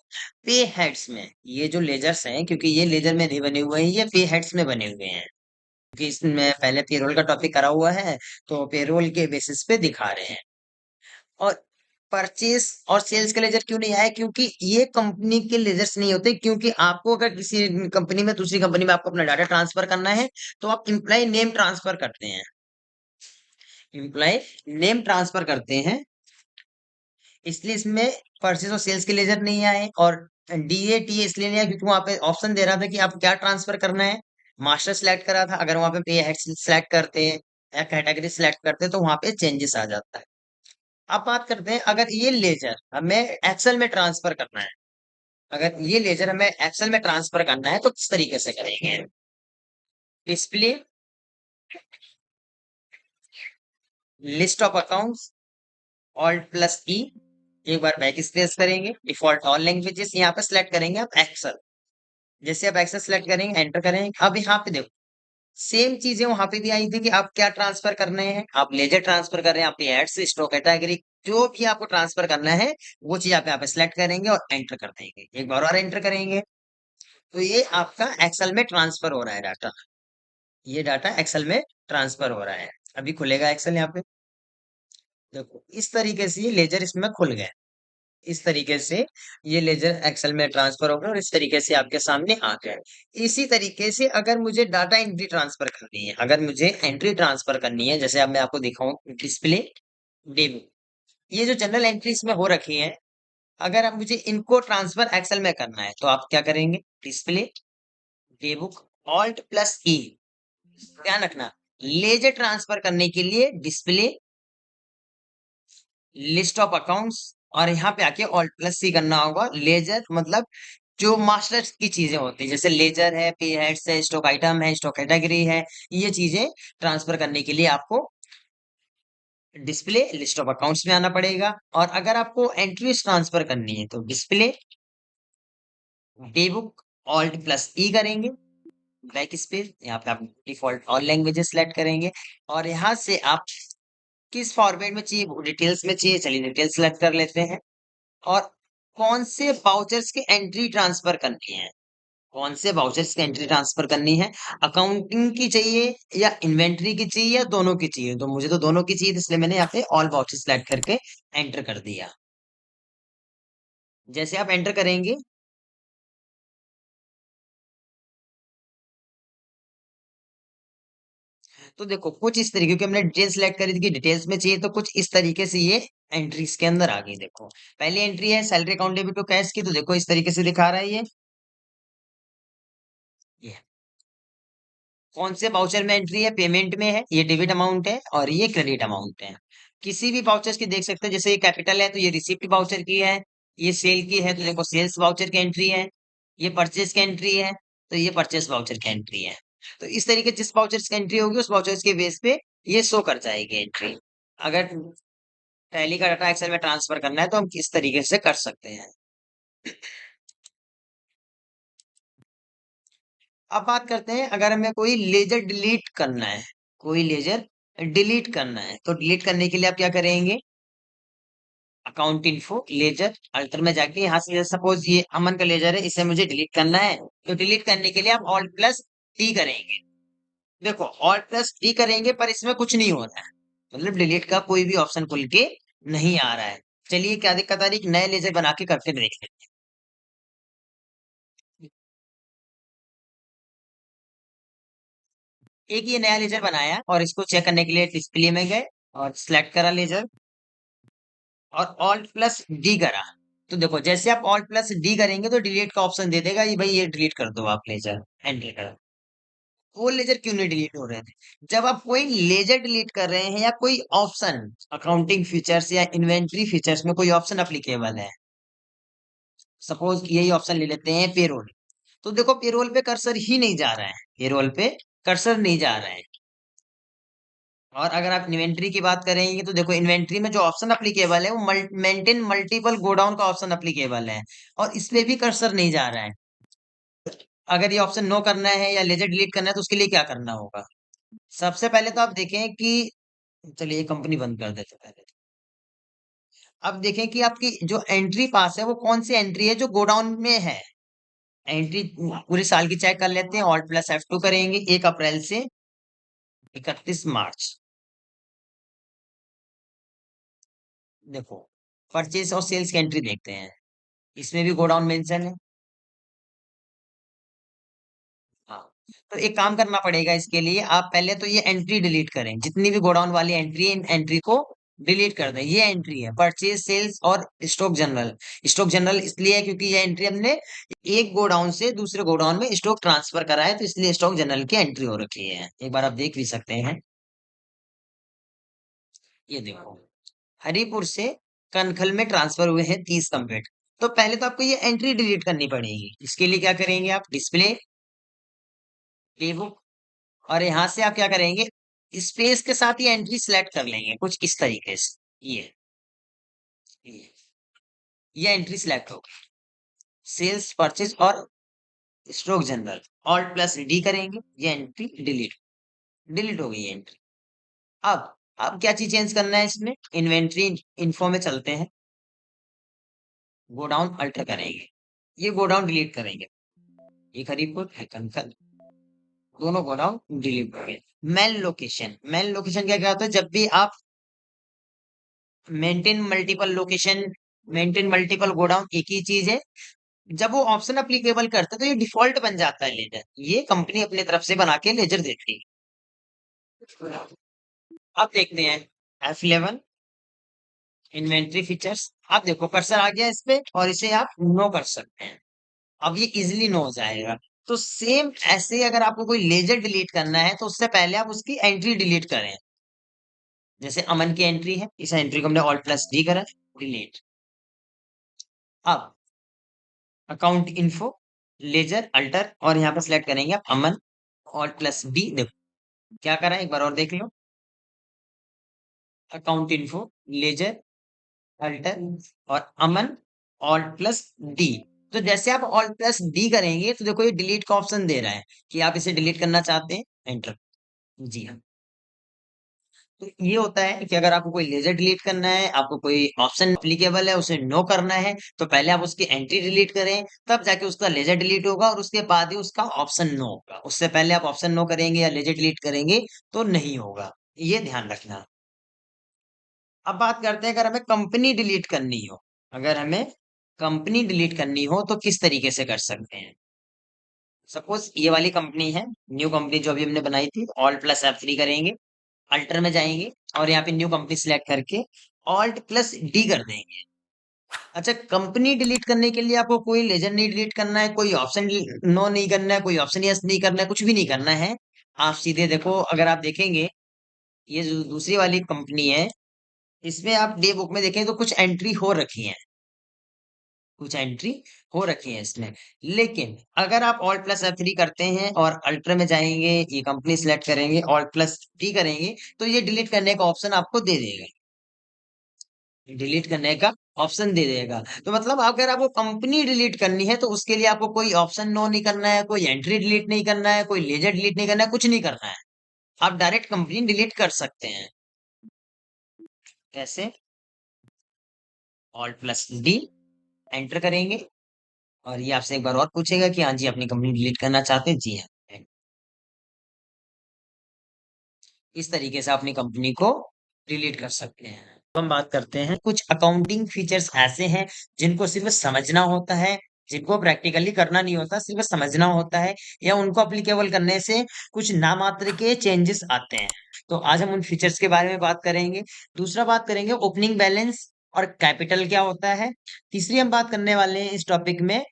पे हेड्स में। ये जो लेजर्स हैं, क्योंकि ये लेजर में नहीं बने हुए हैं, ये पे हेड्स में बने हुए हैं, क्योंकि इसमें पहले पेरोल का टॉपिक करा हुआ है, तो पेरोल के बेसिस पे दिखा रहे हैं। और परचेस और सेल्स के लेजर क्यों नहीं आए, क्योंकि ये कंपनी के लेजर्स नहीं होते। क्योंकि आपको अगर किसी कंपनी में दूसरी कंपनी में आपको अपना डाटा ट्रांसफर करना है, तो आप इम्प्लॉय नेम ट्रांसफर करते हैं, इम्प्लॉय नेम ट्रांसफर करते हैं। इसलिए इसमें परचेस और सेल्स के लेजर नहीं आए। और डीए टी इसलिए नहीं आया क्योंकि वहां पे ऑप्शन दे रहा था कि आप क्या ट्रांसफर करना है। मास्टर सेलेक्ट करा था, अगर वहां पे पे हेड सेलेक्ट करते हैं या कैटेगरी सेलेक्ट करते हैं तो वहां पे चेंजेस आ जाता है। अब बात करते हैं, अगर ये लेजर हमें एक्सेल में ट्रांसफर करना है, अगर ये लेजर हमें एक्सेल में ट्रांसफर करना है तो किस तरीके से करेंगे। Display, list of accounts, alt plus E, एक बार बैक स्पेस करेंगे, डिफॉल्ट ऑल लैंग्वेजेस, यहाँ पे सिलेक्ट करेंगे आप एक्सेल। जैसे आप एक्सेल सेलेक्ट करेंगे, एंटर करेंगे, अब यहाँ पे देखो सेम चीजें वहां पे भी आई थी कि आप क्या ट्रांसफर करने हैं, आप लेजर ट्रांसफर कर रहे हैं, आपके एड्स, स्टॉक कैटेगरी, जो भी आपको ट्रांसफर करना है वो चीज आप यहाँ पे सिलेक्ट करेंगे और एंटर कर देंगे। एक बार और एंटर करेंगे तो ये आपका एक्सेल में ट्रांसफर हो रहा है डाटा, ये डाटा एक्सेल में ट्रांसफर हो रहा है। अभी खुलेगा एक्सेल यहाँ पे, देखो इस तरीके से ये लेजर इसमें खुल गए। इस तरीके से ये लेजर एक्सेल में ट्रांसफर हो गया और इस तरीके से आपके सामने आ गया। इसी तरीके से अगर मुझे डाटा एंट्री ट्रांसफर करनी है, अगर मुझे एंट्री ट्रांसफर करनी है, जैसे अब मैं आपको दिखाऊं, डिस्प्ले, डेमो, ये जो जनरल एंट्रीज में हो रखी है, अगर अब मुझे इनको ट्रांसफर एक्सेल में करना है तो आप क्या करेंगे, डिस्प्ले, डेबुक, ऑल्ट प्लस ई। ध्यान रखना, लेजर ट्रांसफर करने के लिए डिस्प्ले, लिस्ट ऑफ अकाउंट्स, और यहाँ पे आके ऑल्ट प्लस सी करना होगा। लेजर मतलब जो मास्टर्स की चीजें होती है, जैसे लेजर है, पे हेड्स है, स्टॉक आइटम है, स्टॉक कैटेगरी है, ये चीजें ट्रांसफर करने के लिए आपको डिस्प्ले, लिस्ट ऑफ अकाउंट्स में आना पड़ेगा। और अगर आपको एंट्रीज ट्रांसफर करनी है तो डिस्प्ले, डेबुक, ऑल्ट प्लस ई करेंगे, बैक स्पेस, यहाँ पे आप डिफॉल्ट ऑल लैंग्वेजेस सेलेक्ट करेंगे। और यहाँ से आप किस फॉर्मेट में चाहिए, डिटेल्स में चाहिए, चलिए डिटेल्स सेलेक्ट कर लेते हैं। और कौन से वाउचर्स की एंट्री ट्रांसफर करनी है, कौन से वाउचर्स की एंट्री ट्रांसफर करनी है, अकाउंटिंग की चाहिए या इन्वेंट्री की चाहिए या दोनों की चाहिए। तो मुझे तो दोनों की चाहिए, तो इसलिए मैंने यहाँ पे ऑल वाउचर्स सेलेक्ट करके एंटर कर दिया। जैसे आप एंटर करेंगे, तो देखो कुछ इस तरीके की हमने डिटेल सेलेक्ट करी थी कि डिटेल्स में चाहिए, तो कुछ इस तरीके से ये एंट्रीज के अंदर आ गई। देखो पहली एंट्री है salary account debit to cash की, तो देखो इस तरीके से दिखा रहा है ये कौन से वाउचर में एंट्री है, पेमेंट में है, ये डेबिट अमाउंट है और ये क्रेडिट अमाउंट है। किसी भी वाउचर की देख सकते हैं, जैसे ये कैपिटल है तो ये रिसिप्ट वाउचर की है, ये सेल की है तो देखो सेल्स वाउचर की एंट्री है, ये परचेज की एंट्री है तो ये परचेज वाउचर की एंट्री है। तो इस तरीके जिस वाउचर की एंट्री होगी उस वाउचर के बेस पे ये शो कर जाएगी एंट्री। अगर टैली का डाटा एक्सेल में ट्रांसफर करना है तो हम किस तरीके से कर सकते हैं। अब बात करते हैं, अगर हमें कोई लेजर डिलीट करना है, कोई लेजर डिलीट करना है तो डिलीट करने के लिए आप क्या करेंगे, अकाउंट इन्फो लेजर अल्टर में जाके यहाँ से सपोज ये अमन का लेजर है, इसे मुझे डिलीट करना है। तो डिलीट करने के लिए आप ऑल्ट प्लस टी करेंगे। देखो ऑल्ट प्लस टी करेंगे पर इसमें कुछ नहीं हो रहा है, मतलब डिलीट का कोई भी ऑप्शन खुल के नहीं आ रहा है। चलिए क्या दिक्कत आ रही है, एक नए लेजर बना के करके देख लेते हैं। एक ये नया लेजर बनाया और इसको चेक करने के लिए डिस्प्ले में गए और सिलेक्ट करा लेजर और ऑल्ट प्लस डी करा। तो देखो जैसे आप ऑल्ट प्लस डी करेंगे तो डिलीट का ऑप्शन दे देगा, ये भाई ये डिलीट कर दो आप लेजर, एंटर करा। वो लेजर क्यों नहीं डिलीट हो रहे थे, जब आप कोई लेजर डिलीट कर रहे हैं या कोई ऑप्शन अकाउंटिंग फीचर्स या इन्वेंटरी फीचर्स में कोई ऑप्शन अप्लीकेबल है, सपोज यही ऑप्शन ले लेते हैं पेरोल। तो देखो पेरोल पे कर्सर ही नहीं जा रहा है, पेरोल पे कर्सर नहीं जा रहा है। और अगर आप इन्वेंट्री की बात करेंगे तो देखो इन्वेंट्री में जो ऑप्शन अप्लीकेबल है वो मेंटेन मल्टीपल गोडाउन का ऑप्शन अप्लीकेबल है, और इस पे भी कर्सर नहीं जा रहा है। अगर ये ऑप्शन नो करना है या लेजर डिलीट करना है तो उसके लिए क्या करना होगा। सबसे पहले तो आप देखें कि, चलिए कंपनी बंद कर देते हैं पहले। अब देखें कि आपकी जो एंट्री पास है वो कौन सी एंट्री है जो गोडाउन में है। एंट्री पूरे साल की चेक कर लेते हैं, ऑल्ट प्लस F2 करेंगे 1 अप्रैल से 31 मार्च। देखो परचेज और सेल्स की एंट्री देखते हैं, इसमें भी गोडाउन मेंशन है। हाँ, तो एक काम करना पड़ेगा इसके लिए, आप पहले तो ये एंट्री डिलीट करें, जितनी भी गोडाउन वाली एंट्री है इन एंट्री को डिलीट कर दें। ये एंट्री है परचेज सेल्स और स्टॉक जनरल। स्टॉक जनरल इसलिए है क्योंकि ये एंट्री हमने एक गोडाउन से दूसरे गोडाउन में स्टॉक ट्रांसफर करा है, तो इसलिए स्टॉक जनरल की एंट्री हो रखी है। एक बार आप देख भी सकते हैं, ये देखो हरिपुर से कनखल में ट्रांसफर हुए हैं 30 कंप्लीट। तो पहले तो आपको ये एंट्री डिलीट करनी पड़ेगी, इसके लिए क्या करेंगे आप डिस्प्ले प्लेबुक, और यहाँ से आप क्या करेंगे स्पेस के साथ ही एंट्री सिलेक्ट कर लेंगे कुछ इस तरीके से। ये ये एंट्री सिलेक्ट हो गई, सेल्स परचेज और stock general. Alt plus D करेंगे, ये एंट्री डिलीट डिलीट हो गई ये एंट्री। अब क्या चीज चेंज करना है इसमें, इन्वेंट्री इन्फो में चलते हैं, गोडाउन अल्टर करेंगे, ये गोडाउन डिलीट करेंगे। एक हरिपुर है कनकल, दोनों गोडाउन डिलीट हो गए। मेन लोकेशन क्या क्या होता है, जब भी आप maintain multiple location, maintain multiple godown एक ही चीज है। जब वो ऑप्शन अप्लीकेबल करते हैं तो ये डिफॉल्ट बन जाता है लेजर, ये कंपनी अपनी तरफ से बना के लेजर देती है। अब देखते हैं F11 इन्वेंट्री फीचर्स। आप देखो कर्सर आ गया इस पे और इसे आप नो कर सकते हैं, अब ये इजिली नो हो जाएगा। तो सेम ऐसे ही अगर आपको कोई लेजर डिलीट करना है तो उससे पहले आप उसकी एंट्री डिलीट करें। जैसे अमन की एंट्री है, इस एंट्री को हमने ऑल्ट प्लस डी करा, डिलीट। अब अकाउंट इन्फो लेजर अल्टर और यहाँ पर सिलेक्ट करेंगे आप अमन, ऑल्ट प्लस डी। देखो क्या करा है एक बार और देख लो, अकाउंट इन्फो लेजर अल्टर और अमन ऑल्ट प्लस डी। तो जैसे आप ऑल्ट प्लस डी करेंगे तो देखो ये डिलीट का ऑप्शन दे रहा है कि आप इसे डिलीट करना चाहते हैं, एंटर। जी हाँ, तो ये होता है कि अगर आपको कोई लेजर डिलीट करना है, आपको कोई ऑप्शन एप्लीकेबल है उसे नो करना है, तो पहले आप उसकी एंट्री डिलीट करें, तब जाके उसका लेजर डिलीट होगा और उसके बाद ही उसका ऑप्शन नो होगा। उससे पहले आप ऑप्शन नो करेंगे या लेजर डिलीट करेंगे तो नहीं होगा, ये ध्यान रखना। अब बात करते हैं अगर हमें कंपनी डिलीट करनी हो, अगर हमें कंपनी डिलीट करनी हो तो किस तरीके से कर सकते हैं। सपोज ये वाली कंपनी है, न्यू कंपनी जो अभी हमने बनाई थी, ऑल्ट प्लस F3 करेंगे, अल्टर में जाएंगे और यहाँ पे न्यू कंपनी सिलेक्ट करके ऑल्ट प्लस डी कर देंगे। अच्छा, कंपनी डिलीट करने के लिए आपको कोई लेजर नहीं डिलीट करना है, कोई ऑप्शन नो नहीं करना है, कोई ऑप्शन यस नहीं करना है, कुछ भी नहीं करना है। आप सीधे देखो, अगर आप देखेंगे ये जो दूसरी वाली कंपनी है, इसमें आप डे बुक में देखें तो कुछ एंट्री हो रखी है, कुछ एंट्री हो रखी है इसमें। लेकिन अगर आप ऑल्ट प्लस F3 करते हैं और अल्टर में जाएंगे, ये कंपनी सिलेक्ट करेंगे, ऑल्ट प्लस टी करेंगे, तो ये डिलीट करने का ऑप्शन आपको दे देगा, डिलीट करने का ऑप्शन दे देगा। तो मतलब अगर आपको कंपनी डिलीट करनी है तो उसके लिए आपको कोई ऑप्शन नो नहीं करना है, कोई एंट्री डिलीट नहीं करना है, कोई लेजर डिलीट नहीं करना है, कुछ नहीं करना है। आप डायरेक्ट कंपनी डिलीट कर सकते हैं। कैसे, ऑल्ट प्लस डी एंटर करेंगे। और ये आपसे एक बार और पूछेगा कि हाँ जी अपनी कंपनी डिलीट करना चाहते हैं, जी हाँ। इस तरीके से अपनी कंपनी को डिलीट कर सकते हैं। तो हम बात करते हैं कुछ अकाउंटिंग फीचर्स ऐसे हैं जिनको सिर्फ समझना होता है, जिनको प्रैक्टिकली करना नहीं होता, सिर्फ समझना होता है, या उनको अप्लीकेबल करने से कुछ नामात्र के चेंजेस आते हैं। तो आज हम उन फीचर्स के बारे में बात करेंगे। दूसरा बात करेंगे ओपनिंग बैलेंस और कैपिटल क्या होता है। तीसरी हम बात करने वाले हैं इस टॉपिक में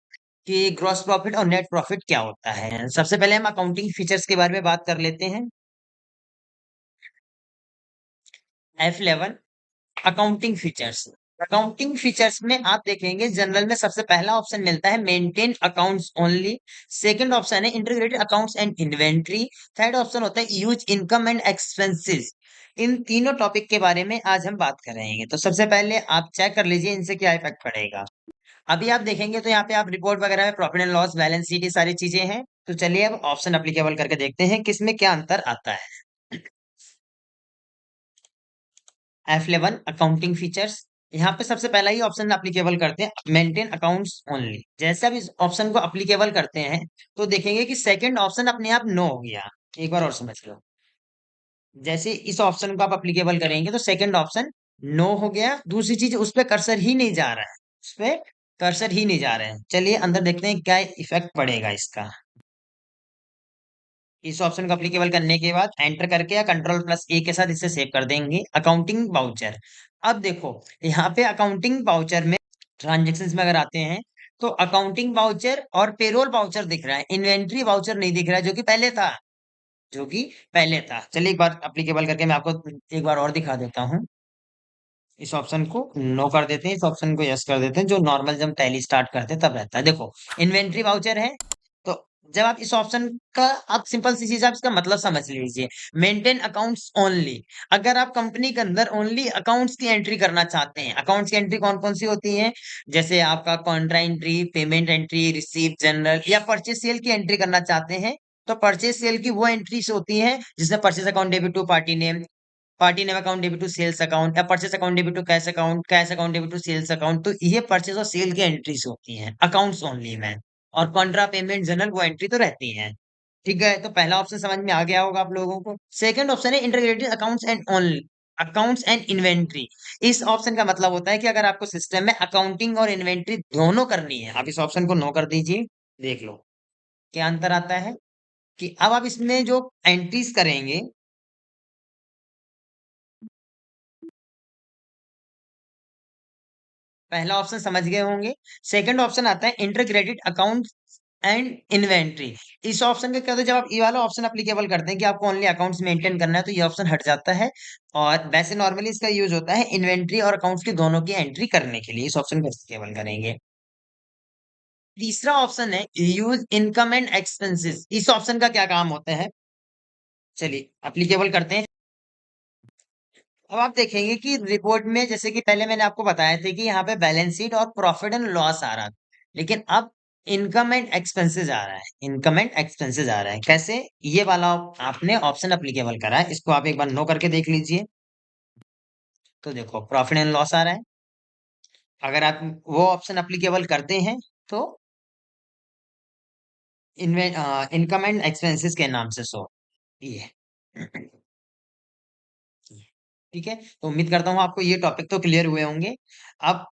कि ग्रॉस प्रॉफिट और नेट प्रॉफिट क्या होता है। सबसे पहले हम अकाउंटिंग फीचर्स के बारे में बात कर लेते हैं। F11 accounting features. Accounting features में आप देखेंगे जनरल में सबसे पहला ऑप्शन मिलता है maintain accounts only. Second option है integrated accounts and inventory. Third option होता है यूज इनकम एंड एक्सपेंसेस। इन तीनों टॉपिक के बारे में आज हम बात करेंगे। तो सबसे पहले आप चेक कर लीजिए इनसे क्या इफेक्ट पड़ेगा। अभी आप देखेंगे तो यहाँ पे आप रिपोर्ट वगैरह में profit and loss balance sheet ये सारी चीजें हैं। तो चलिए अब ऑप्शन अप्लीकेबल करके देखते हैं किसमें क्या अंतर आता है। F11 accounting features. यहाँ पे सबसे पहला ही ऑप्शन अप्लीकेबल करते हैं मेंटेन अकाउंट्स ओनली। जैसे अब इस ऑप्शन को अप्लीकेबल करते हैं तो देखेंगे कि सेकंड ऑप्शन अपने आप नो हो गया। एक बार और समझ लो। जैसे इस ऑप्शन को आप अप्लीकेबल करेंगे तो सेकंड ऑप्शन नो हो गया। दूसरी चीज उस पर कर्सर ही नहीं जा रहा है, उस पर कर्सर ही नहीं जा रहे हैं। चलिए अंदर देखते हैं क्या इफेक्ट पड़ेगा इसका। इस ऑप्शन को अप्लीकेबल करने के बाद एंटर करके या कंट्रोल प्लस ए के साथ इसे सेव कर देंगे। Accounting voucher. अब देखो यहाँ पे अकाउंटिंग वाउचर में ट्रांजेक्शन्स में अगर आते हैं तो अकाउंटिंग वाउचर और पेरोल वाउचर दिख रहा है, इन्वेंट्री वाउचर नहीं दिख रहा है जो कि पहले था, जो कि पहले था। चलिए एक बार अप्लीकेबल करके मैं आपको एक बार और दिखा देता हूँ। इस ऑप्शन को नो कर देते हैं, इस ऑप्शन को यस कर देते हैं। जो नॉर्मल जब टैली स्टार्ट करते हैं तब रहता है। देखो इन्वेंट्री वाउचर है। तो जब आप इस ऑप्शन का आप सिंपल सी चीज आप इसका मतलब समझ लीजिए। Maintain accounts only. अगर आप कंपनी के अंदर ओनली अकाउंट्स की एंट्री करना चाहते हैं, अकाउंट्स की एंट्री कौन कौन सी होती है, जैसे आपका Contra entry, payment entry, receive general या परचेस सेल की एंट्री करना चाहते हैं, तो परचेस सेल की वो एंट्रीज होती है जिसमें purchase account debit to party name, party name account debit to sales account, या purchase account debit to cash account, cash account debit to sales account. तो ये परचेस और सेल की एंट्रीज होती हैं अकाउंट्स ओनली में। और कॉन्ट्रा पेमेंट जनरल वो एंट्री तो रहती है। ठीक है, तो पहला ऑप्शन समझ में आ गया होगा आप लोगों को। सेकंड ऑप्शन है integrated accounts and only accounts and inventory. इस ऑप्शन का मतलब होता है कि अगर आपको सिस्टम में अकाउंटिंग और इन्वेंट्री दोनों करनी है, आप इस ऑप्शन को नो कर दीजिए। देख लो क्या अंतर आता है कि अब आप इसमें जो एंट्रीज करेंगे, पहला ऑप्शन समझ गए होंगे। सेकंड ऑप्शन आता है इंटरग्रेटेड अकाउंट एंड इन्वेंट्री। इस ऑप्शन का क्या होता है, जब आप ये वाला ऑप्शन अप्लीकेबल करते हैं कि आपको ओनली अकाउंट्स मेंटेन करना है तो ये ऑप्शन हट जाता है। और वैसे नॉर्मली इसका यूज होता है इन्वेंट्री और अकाउंट्स की दोनों की एंट्री करने के लिए। इस ऑप्शन को अप्लीकेबल करेंगे। तीसरा ऑप्शन है यूज इनकम एंड एक्सपेंसेस। इस ऑप्शन का क्या काम होता है, चलिए अप्लीकेबल करते हैं। अब आप देखेंगे कि रिपोर्ट में जैसे कि पहले मैंने आपको बताया था कि यहाँ पे बैलेंस शीट और प्रॉफिट एंड लॉस आ रहा था, लेकिन अब इनकम एंड एक्सपेंसेस आ रहा है। इनकम एंड एक्सपेंसेस आ रहा है कैसे, ये वाला आपने ऑप्शन अप्लीकेबल करा है, इसको आप एक बार नो करके देख लीजिए। तो देखो प्रॉफिट एंड लॉस आ रहा है। अगर आप वो ऑप्शन अप्लीकेबल करते हैं तो इनकम एंड एक्सपेंसेस के नाम से शो ये ठीक है। तो उम्मीद करता हूँ आपको ये टॉपिक तो क्लियर हुए होंगे। अब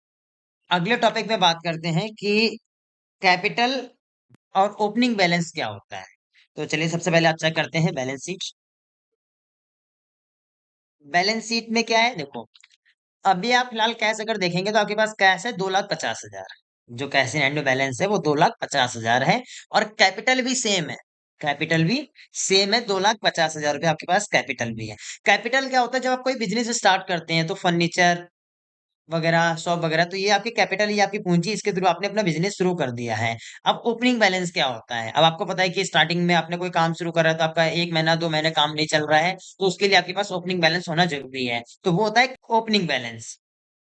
अगले टॉपिक पे बात करते हैं कि कैपिटल और ओपनिंग बैलेंस क्या होता है। तो चलिए सबसे पहले आप चेक करते हैं बैलेंस शीट। बैलेंस शीट में क्या है देखो, अभी आप फिलहाल कैश अगर देखेंगे तो आपके पास कैश है 2,50,000। जो कैश इन हैंड में बैलेंस है वो 2,50,000 है। और कैपिटल भी सेम है, कैपिटल भी सेम है, 2,50,000 रुपये आपके पास कैपिटल भी है। कैपिटल क्या होता है, जब आप कोई बिजनेस स्टार्ट करते हैं तो फर्नीचर वगैरह शॉप वगैरह, तो ये आपकी कैपिटल, ये आपकी पूंजी, इसके थ्रू आपने अपना बिजनेस शुरू कर दिया है। अब ओपनिंग बैलेंस क्या होता है, अब आपको पता है कि स्टार्टिंग में आपने कोई काम शुरू करा है तो आपका 1 महीना 2 महीने काम नहीं चल रहा है, तो उसके लिए आपके पास ओपनिंग बैलेंस होना जरूरी है। तो वो होता है ओपनिंग बैलेंस।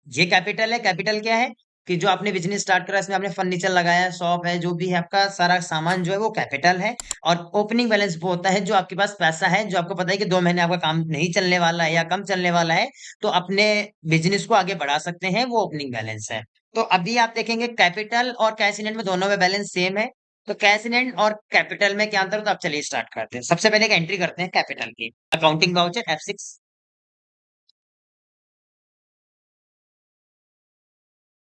ये कैपिटल है, कैपिटल क्या है, कि जो आपने बिजनेस स्टार्ट करा इसमें आपने फर्नीचर लगाया, शॉप है, जो भी है आपका सारा सामान जो है वो कैपिटल है। और ओपनिंग बैलेंस वो होता है जो आपके पास पैसा है, जो आपको पता है कि 2 महीने आपका काम नहीं चलने वाला है या कम चलने वाला है, तो अपने बिजनेस को आगे बढ़ा सकते हैं, वो ओपनिंग बैलेंस है। तो अभी आप देखेंगे कैपिटल और कैश इन हैंड में दोनों में बैलेंस सेम है। तो कैश इन हैंड और कैपिटल में क्या अंतर है, तो आप चलिए स्टार्ट करते हैं। सबसे पहले एक एंट्री करते हैं कैपिटल की, अकाउंटिंग वाउचर F6।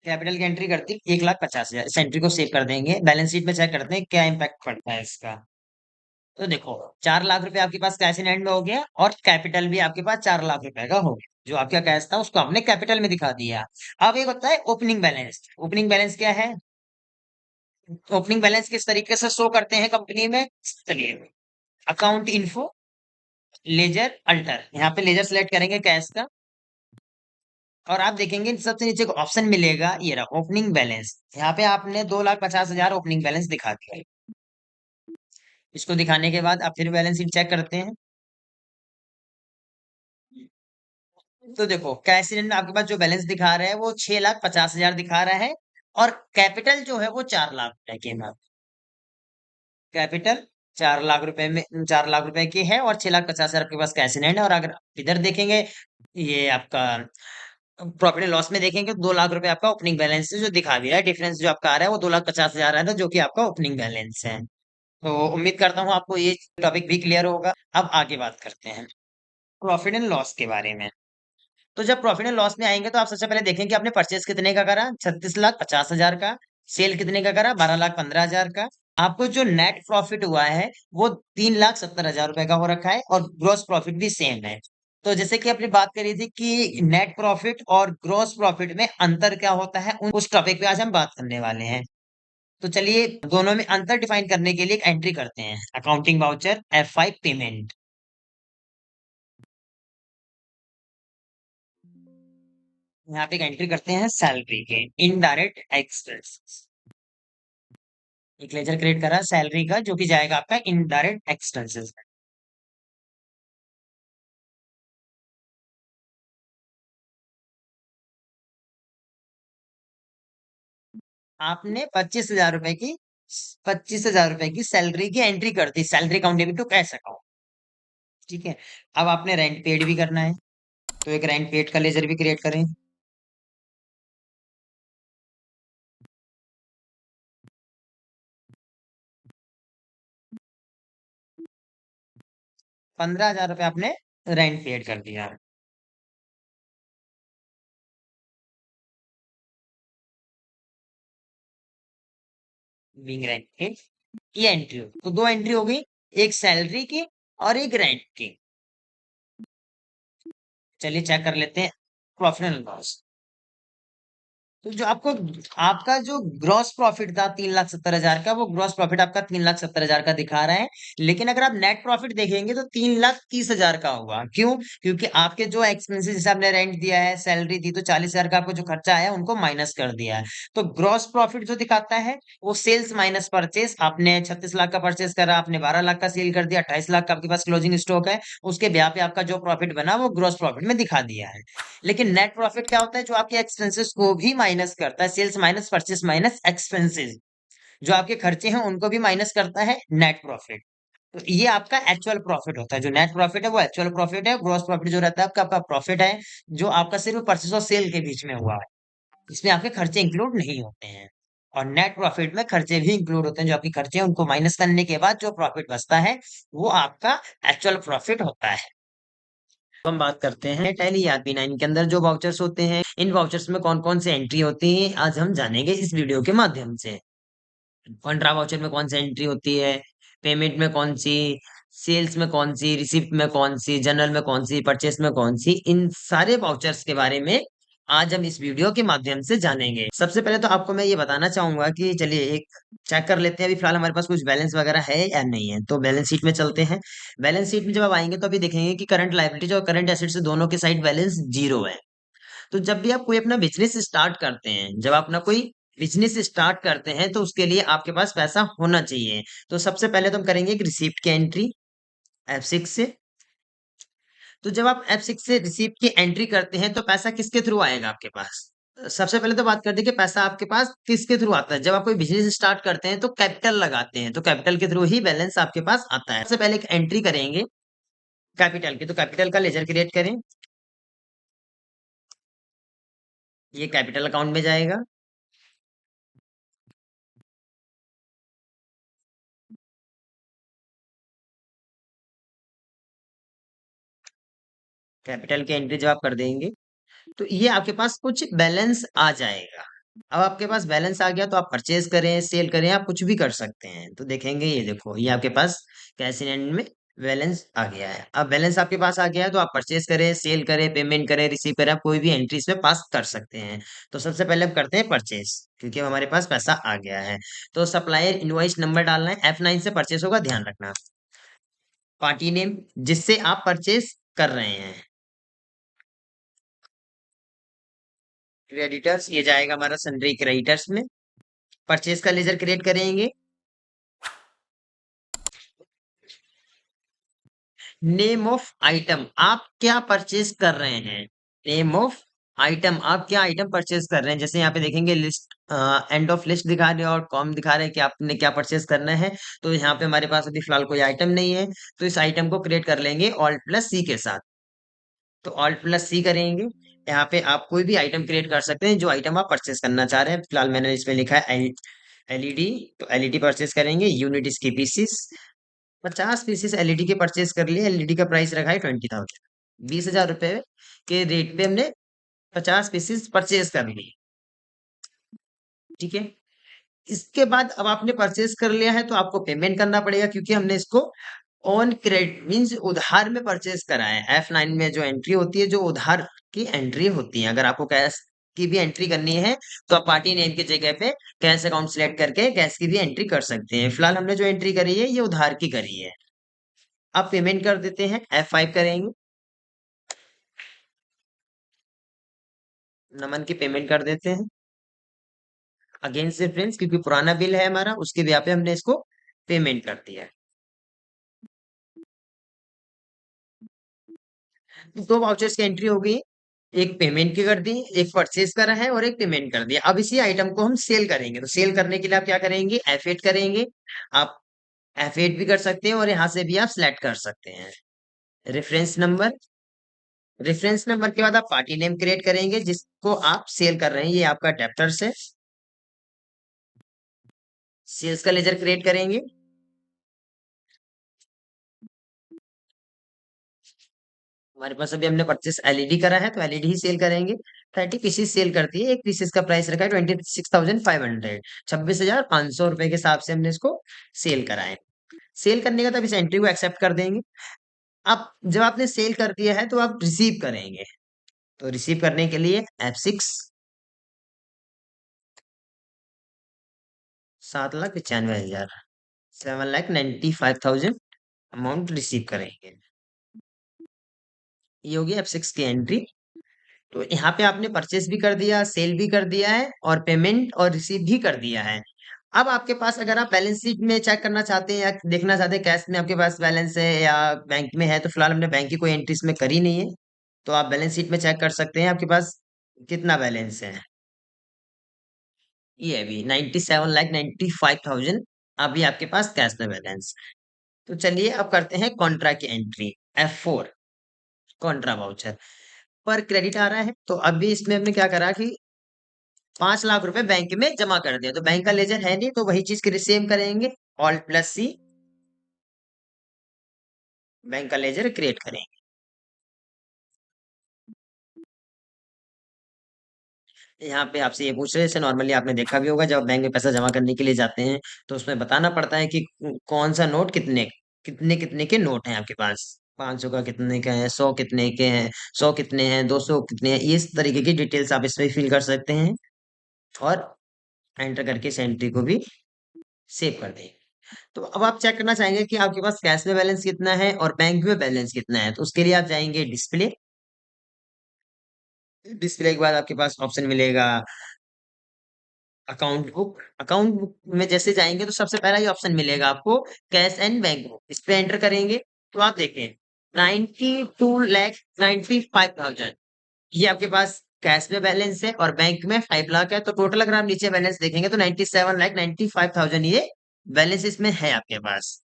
कैपिटल की एंट्री करती 1,50,000, इस एंट्री को सेव कर देंगे। बैलेंस शीट में चेक करते हैं क्या इम्पैक्ट पड़ता है इसका। तो देखो, 4 लाख रुपए आपके पास कैश इन हैंड में हो गया और कैपिटल भी आपके पास 4 लाख रुपए का हो गया। जो आपका कैश था उसको आपने कैपिटल में दिखा दिया। अब एक होता है ओपनिंग बैलेंस। ओपनिंग बैलेंस क्या है? ओपनिंग बैलेंस किस तरीके से शो करते हैं कंपनी में, चलिए, अकाउंट इन्फो, लेजर, अल्टर, यहाँ पे लेजर सेलेक्ट करेंगे कैश का। और आप देखेंगे सबसे नीचे को ऑप्शन मिलेगा, ये रहा ओपनिंग बैलेंस। यहाँ पे आपने 2,50,000 ओपनिंग बैलेंस दिखा दिया। इसको दिखाने के बाद आप फिर बैलेंस शीट चेक करते हैं। तो देखो, कैश इन में आपके पास जो बैलेंस दिखा रहा है वो 6,50,000 दिखा रहा है। और कैपिटल जो है वो 4 लाख रुपए की है। कैपिटल 4 लाख रुपए में 4 लाख रुपए की है और 6,50,000 आपके पास कैश इन हैंड है। और अगर आप इधर देखेंगे, ये आपका प्रॉफिट एंड लॉस में देखेंगे, 2 लाख रुपए आपका ओपनिंग बैलेंस है जो दिखा भी रहा है। डिफरेंस जो आपका आ रहा है वो 2,50,000 है, जो कि आपका ओपनिंग बैलेंस है। तो उम्मीद करता हूँ आपको ये टॉपिक भी क्लियर होगा। अब आगे बात करते हैं प्रॉफिट एंड लॉस के बारे में। तो जब प्रॉफिट एंड लॉस में आएंगे तो आप सबसे पहले देखेंगे कि आपने परचेस कितने का करा, 36,50,000 का। सेल कितने का करा, 12,15,000 का। आपको जो नेट प्रॉफिट हुआ है वो 3,70,000 रुपए का हो रखा है और ग्रॉस प्रॉफिट भी सेम है। तो जैसे कि आपने बात करी थी कि नेट प्रॉफिट और ग्रॉस प्रॉफिट में अंतर क्या होता है, उस टॉपिक पे आज हम बात करने वाले हैं। तो चलिए दोनों में अंतर डिफाइन करने के लिए एक एंट्री करते हैं, अकाउंटिंग वाउचर F5 पेमेंट। यहाँ पे एक एंट्री करते हैं सैलरी के इनडायरेक्ट एक्सपेंस। एक लेजर क्रिएट करा सैलरी का, जो कि जाएगा आपका इनडायरेक्ट एक्सपेंसेस। आपने 25,000 रुपए की सैलरी की एंट्री कर दी, salary account debit to cash account. ठीक है। अब आपने रेंट पेड भी करना है, तो एक रेंट पेड का लेजर भी क्रिएट करें। 15,000 रुपए आपने रेंट पेड कर दिया। बीइंग रेंट पेड, ये एंट्री होगी। तो दो एंट्री हो गई, एक सैलरी की और एक रेंट की। चलिए चेक कर लेते हैं प्रॉफिट एंड लॉस। तो जो आपको आपका जो ग्रॉस प्रॉफिट था 3,70,000 का, वो ग्रॉस प्रॉफिट आपका 3,70,000 का दिखा रहा है। लेकिन अगर आप नेट प्रॉफिट देखेंगे तो 3,30,000 का होगा। क्यों? क्योंकि आपके जो एक्सपेंसेस, जैसे आपने रेंट दिया है, सैलरी दी, तो 40,000 का आपको जो खर्चा आया उनको माइनस कर दिया है। तो ग्रॉस प्रॉफिट जो दिखाता है वो सेल्स माइनस परचेस। आपने 36 लाख का परचेस करा, आपने 12 लाख का सेल कर दिया, 28 लाख का आपके पास क्लोजिंग स्टॉक है, उसके ब्याह पे आपका जो प्रॉफिट बना वो ग्रॉस प्रॉफिट में दिखा दिया है। लेकिन नेट प्रॉफिट क्या होता है, जो आपके एक्सपेंसेस को भी माइनस करता है, sales minus purchase minus expenses, जो आपके खर्चे हैं उनको भी माइनस करता है नेट प्रॉफिट। तो ये आपका एक्चुअल प्रॉफिट होता है। जो नेट प्रॉफिट है वो एक्चुअल प्रॉफिट है। ग्रॉस प्रॉफिट जो रहता है आपका आपका प्रॉफिट है, जो आपका सिर्फ परचेस और सेल के बीच में हुआ है। इसमें आपके खर्चे इंक्लूड नहीं होते हैं। और नेट प्रॉफिट में खर्चे भी इंक्लूड होते हैं, जो आपके खर्चे हैं उनको माइनस करने के बाद जो प्रॉफिट बचता है वो आपका एक्चुअल प्रॉफिट होता है। तो हम बात करते हैं टैली RP9 के अंदर जो वाउचर्स होते हैं, इन वाउचर्स में कौन कौन से एंट्री होती है आज हम जानेंगे इस वीडियो के माध्यम से। कंट्रा वाउचर में कौन सी एंट्री होती है, पेमेंट में कौन सी, सेल्स में कौन सी, रिसिप्ट में कौन सी, जनरल में कौन सी, परचेस में कौन सी, इन सारे वाउचर्स के बारे में आज हम इस वीडियो के माध्यम से जानेंगे। सबसे पहले तो आपको मैं ये बताना चाहूंगा कि चलिए एक चेक कर लेते हैं अभी फिलहाल हमारे पास कुछ बैलेंस वगैरह है या नहीं है। तो बैलेंस शीट में चलते हैं। बैलेंस शीट में जब आप आएंगे तो अभी देखेंगे कि करंट लायबिलिटीज और करंट एसेट्स दोनों के साइड बैलेंस जीरो है। तो जब भी आप कोई अपना बिजनेस स्टार्ट करते हैं, जब आप अपना कोई बिजनेस स्टार्ट करते हैं तो उसके लिए आपके पास पैसा होना चाहिए। तो सबसे पहले तो हम करेंगे एक रिसीप्ट की एंट्री F6 से। तो जब आप F6 से रिसीप्ट की एंट्री करते हैं तो पैसा किसके थ्रू आएगा आपके पास, सबसे पहले तो बात करते हैं कि पैसा आपके पास किसके थ्रू आता है। जब आप कोई बिजनेस स्टार्ट करते हैं तो कैपिटल लगाते हैं, तो कैपिटल के थ्रू ही बैलेंस आपके पास आता है। सबसे पहले एक एंट्री करेंगे कैपिटल की, तो कैपिटल का लेजर क्रिएट करें। ये कैपिटल अकाउंट में जाएगा। कैपिटल की एंट्री जब आप कर देंगे तो ये आपके पास कुछ बैलेंस आ जाएगा। अब आपके पास बैलेंस आ गया तो आप परचेज करें, सेल करें, आप कुछ भी कर सकते हैं। तो देखेंगे ये देखो, ये आपके पास कैश इन हैंड में बैलेंस आ गया है। अब बैलेंस आपके पास आ गया है तो आप परचेज करें, सेल करें, पेमेंट करें, रिसीव करें, आप कोई भी एंट्री इसमें पास कर सकते हैं। तो सबसे पहले हम करते हैं परचेज, क्योंकि अब हमारे पास पैसा आ गया है। तो सप्लायर इनवॉइस नंबर डालना है, F9 से परचेज होगा, ध्यान रखना। पार्टी नेम जिससे आप परचेज कर रहे हैं, क्रेडिटर्स, ये जाएगा हमारा सन्ड्री क्रेडिटर्स में। परचेज का लेजर क्रिएट करेंगे। नेम ऑफ आइटम, आप क्या परचेज कर रहे हैं। नेम ऑफ आइटम, आप क्या आइटम परचेज कर रहे हैं। जैसे यहाँ पे देखेंगे लिस्ट, एंड ऑफ लिस्ट दिखा रहे हैं और कॉम दिखा रहे हैं कि आपने क्या परचेज करना है। तो यहाँ पे हमारे पास अभी फिलहाल कोई आइटम नहीं है, तो इस आइटम को क्रिएट कर लेंगे ऑल्ट प्लस सी के साथ। तो ऑल्ट प्लस सी करेंगे। यहाँ पे आप कोई भी आइटम क्रिएट कर सकते हैं जो आइटम आप परचेज करना चाह रहे हैं। फिलहाल मैंने इसमें लिखा है एलईडी, तो एलईडी परचेज करेंगे। यूनिट इसकी पीसीस, 50 पीसेस एलईडी के परचेज कर लिए। एलईडी का प्राइस रखा है 20,000, 20,000 रुपए के रेट पे हमने 50 पीसेस परचेज कर लिए। ठीक है। इसके बाद अब आपने परचेज कर लिया है तो आपको पेमेंट करना पड़ेगा, क्योंकि हमने इसको ऑन क्रेडिट मीन्स उधार में परचेज करा है। F9 में जो एंट्री होती है, जो उधार की एंट्री होती है, अगर आपको कैश की भी एंट्री करनी है तो आप पार्टी नेम की जगह पे कैश अकाउंट सिलेक्ट करके कैश की भी एंट्री कर सकते हैं। फिलहाल हमने जो एंट्री करी है ये उधार की करी है। अब पेमेंट कर देते हैं, F5 करेंगे, नमन की पेमेंट कर देते हैं अगेंस्ट रेफरेंस, क्योंकि पुराना बिल है हमारा, उसके ब्याह पे हमने इसको पेमेंट कर दिया है। तो दो वाउचर्स की एंट्री हो गई, एक पेमेंट की कर दी, एक परचेज करा है और एक पेमेंट कर दिया। अब इसी आइटम को हम सेल करेंगे, तो सेल करने के लिए आप क्या करेंगे, F8 करेंगे। आप F8 भी कर सकते हैं और यहाँ से भी आप सिलेक्ट कर सकते हैं रेफरेंस नंबर। रेफरेंस नंबर के बाद आप पार्टी नेम क्रिएट करेंगे जिसको आप सेल कर रहे हैं। ये आपका डेप्टर्स है, सेल्स का लेजर क्रिएट करेंगे। हमारे पास अभी हमने परचेस एलईडी करा है तो एलईडी ही सेल करेंगे। 30 पीसेस सेल करती है, एक पीसेस का प्राइस रखा है 26,500, 26,500 रुपए के हिसाब से हमने इसको सेल करा है। सेल करने का तब इस एंट्री को एक्सेप्ट कर देंगे। अब जब आपने सेल कर दिया है तो आप रिसीव करेंगे, तो रिसीव करने के लिए F6, 7,95,000, 7,95,000 अमाउंट रिसीव करेंगे। ये होगी F6 की एंट्री। तो यहाँ पे आपने परचेस भी कर दिया, सेल भी कर दिया है और पेमेंट और रिसीव भी कर दिया है। अब आपके पास अगर आप बैलेंस शीट में चेक करना चाहते हैं या देखना चाहते हैं कैश में आपके पास बैलेंस है या बैंक में है, तो फिलहाल हमने बैंक की कोई एंट्री इसमें करी नहीं है, तो आप बैलेंस शीट में चेक कर सकते हैं आपके पास कितना बैलेंस है। ये अभी 97,95,000 अभी आपके पास कैश में बैलेंस। तो चलिए अब करते हैं कॉन्ट्रा की एंट्री, F4, कॉन्ट्रा वाउचर पर क्रेडिट आ रहा है। तो अभी इसमें हमने क्या करा कि 5 लाख रुपए बैंक में जमा कर दिया, तो बैंक का लेजर है नहीं, तो वही चीज सेम करेंगे, ऑल्ट प्लस सी, बैंक का लेजर क्रिएट करेंगे। यहाँ पे आपसे ये पूछ रहे हैं, जैसे नॉर्मली आपने देखा भी होगा जब बैंक में पैसा जमा करने के लिए जाते हैं तो उसमें बताना पड़ता है कि कौन सा नोट कितने कितने कितने के नोट हैं आपके पास। 500 का कितने का है, 100 कितने के हैं, 100 कितने हैं, 200 कितने हैं, इस तरीके की डिटेल्स आप इसमें फिल कर सकते हैं और एंटर करके इस एंट्री को भी सेव कर दें। तो अब आप चेक करना चाहेंगे कि आपके पास कैश में बैलेंस कितना है और बैंक में बैलेंस कितना है, तो उसके लिए आप जाएंगे डिस्प्ले। डिस्प्ले के बाद आपके पास ऑप्शन मिलेगा अकाउंट बुक। अकाउंट बुक में जैसे जाएंगे तो सबसे पहला ये ऑप्शन मिलेगा आपको, कैश एंड बैंक बुक। इस पे एंटर करेंगे तो आप देखें 92,95,000 ये आपके पास कैश में बैलेंस है और बैंक में 5 लाख है, तो टोटल अगर आप नीचे बैलेंस देखेंगे तो 97,95,000 ये बैलेंस इसमें है आपके पास।